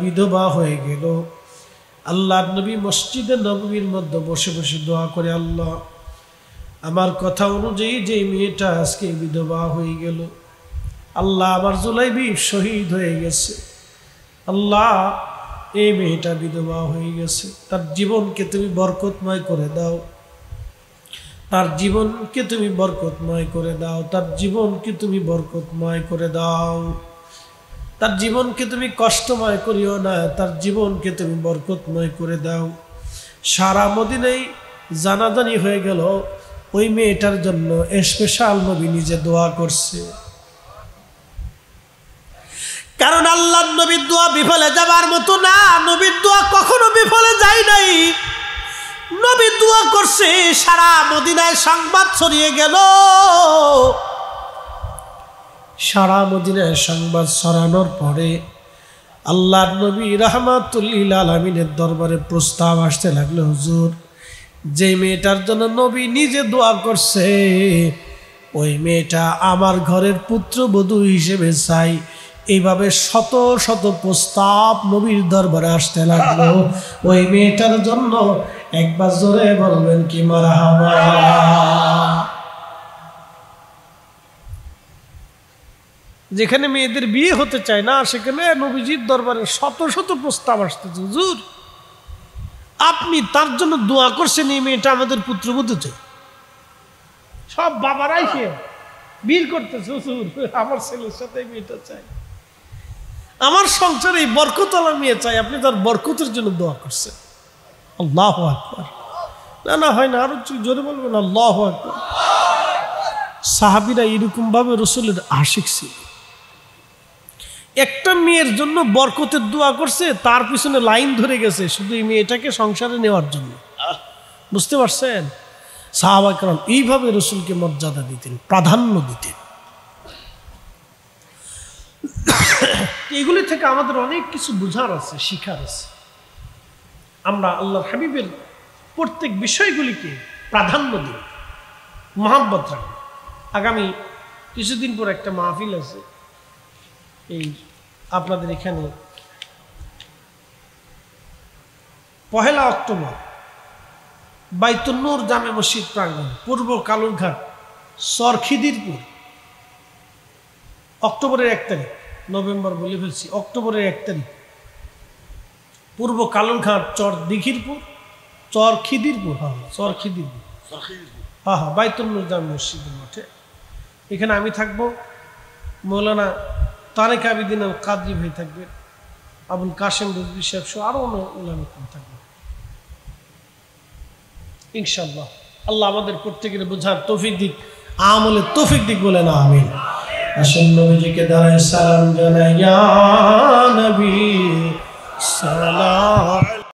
বিধবা হয়ে গেল। আল্লাহর নবী মসজিদে নববীর মধ্যে বসে বসে দোয়া করে, আল্লাহ, আমার কথা অনুযায়ী যে মেয়েটা আজকে বিধবা হয়ে গেল, আল্লাহ আমার জুলাইবিব শহীদ হয়ে গেছে, আল্লাহ এই মেয়েটা বিধবা হয়ে গেছে, তার জীবনকে তুমি বরকতময় করে দাও, তার জীবনকে তুমি বরকতময় করে দাও, তার জীবনকে তুমি বরকতময় করে দাও, তার জীবনকে তুমি কষ্টময় করিও না, তার জীবনকে তুমি বরকতময় করে দাও। সারা মদিনায় জানাজানি হয়ে গেল ওই মেয়েটার জন্য স্পেশাল নবী নিজে দোয়া করছে। কারণ আল্লাহর নবীর দোয়া বিফলে যাবার মতো না, নবীর দোয়া কখনো বিফলে যায় নাই। নবী দোয়া করছে, সারা মদিনায় সংবাদ ছড়িয়ে গেল। সারা মদিনায় সংবাদ ছড়ানোর পরে আল্লাহর নবী রাহমাতুল লিল আলামিনের দরবারে প্রস্তাব আসতে লাগলো, হুজুর, যে মেয়েটার জন্য নবী নিজে দোয়া করছে, ওই মেয়েটা আমার ঘরের পুত্রবধূ হিসেবে চাই। এইভাবে শত শত প্রস্তাব নবীর দরবারে আসতে লাগলো। ওই মেয়েটার জন্য একবার জোরে বলবেন কি মারহাবা। যেখানে মেয়েদের বিয়ে হতে চায় না, সেখানে নবীজির দরবারে শত শত প্রস্তাব আসতেছে, হুজুর আপনি তার জন্য দোয়া করছেন, এই মেয়েটা আমাদের পুত্রবধূ চাই। সব বাবারাই সে বীর করতেছে, হুজুর আমার ছেলের সাথে মেয়েটা চাই, আমার সংসারে এই বরকতওয়ালা মেয়ে চাই, আপনি তার বরকতের জন্য দোয়া করছেন। আল্লাহু আকবার। না না, হয় না, আরো জোরে বলবেন আল্লাহু আকবার। সাহাবীরা এরকম ভাবে রাসূলের আশিক ছিল। একটা মেয়ের জন্য বরকতের দোয়া করছে, তার পিছনে লাইন ধরে গেছে শুধু এই মেয়েটাকে সংসারে নেওয়ার জন্য। বুঝতে পারছেন? সাহাবা কেরাম এইভাবে রাসূলকে মর্যাদা দিতেন, প্রাধান্য দিতেন। এগুলি থেকে আমাদের অনেক কিছু বোঝার আছে, শিখার আছে। আমরা আল্লাহর হাবিবের প্রত্যেক বিষয়গুলিকে প্রাধান্য দিই, মহব্বত রাখি। আগামী কিছুদিন পর একটা মাহফিল আছে এই আপনাদের এখানে, 1 অক্টোবর বাইতুন নূর জামে মসজিদ প্রাঙ্গণ, পূর্ব কালুরঘাট, চরখিদিরপুর। অক্টোবরের 1 তারিখ, নভেম্বর বলে ফেলছি, অক্টোবরের 1 তারিখ পূর্ব কালনঘাট চর দিঘিরপুর, চর খিদিরপুর, চর খিদিরপুর, বাইতুল মুজাম মসজিদের মাঠে। এখানে আমি থাকবো, মৌলানা তারেক আবিদিন আল কাদরি ভাই থাকবে, আবুল কাশেম রুজভী সাহেব সহ আরো ওলামা থাকবে ইনশাআল্লাহ। আল্লাহ আমাদের প্রত্যেকের বোঝার তৌফিক দিক, আমলের তৌফিক দিক, বলে না আমিন। আসুন নবীজিকে দাঁড়ায় সালাম জানাই, ইয়া নবী সালাম।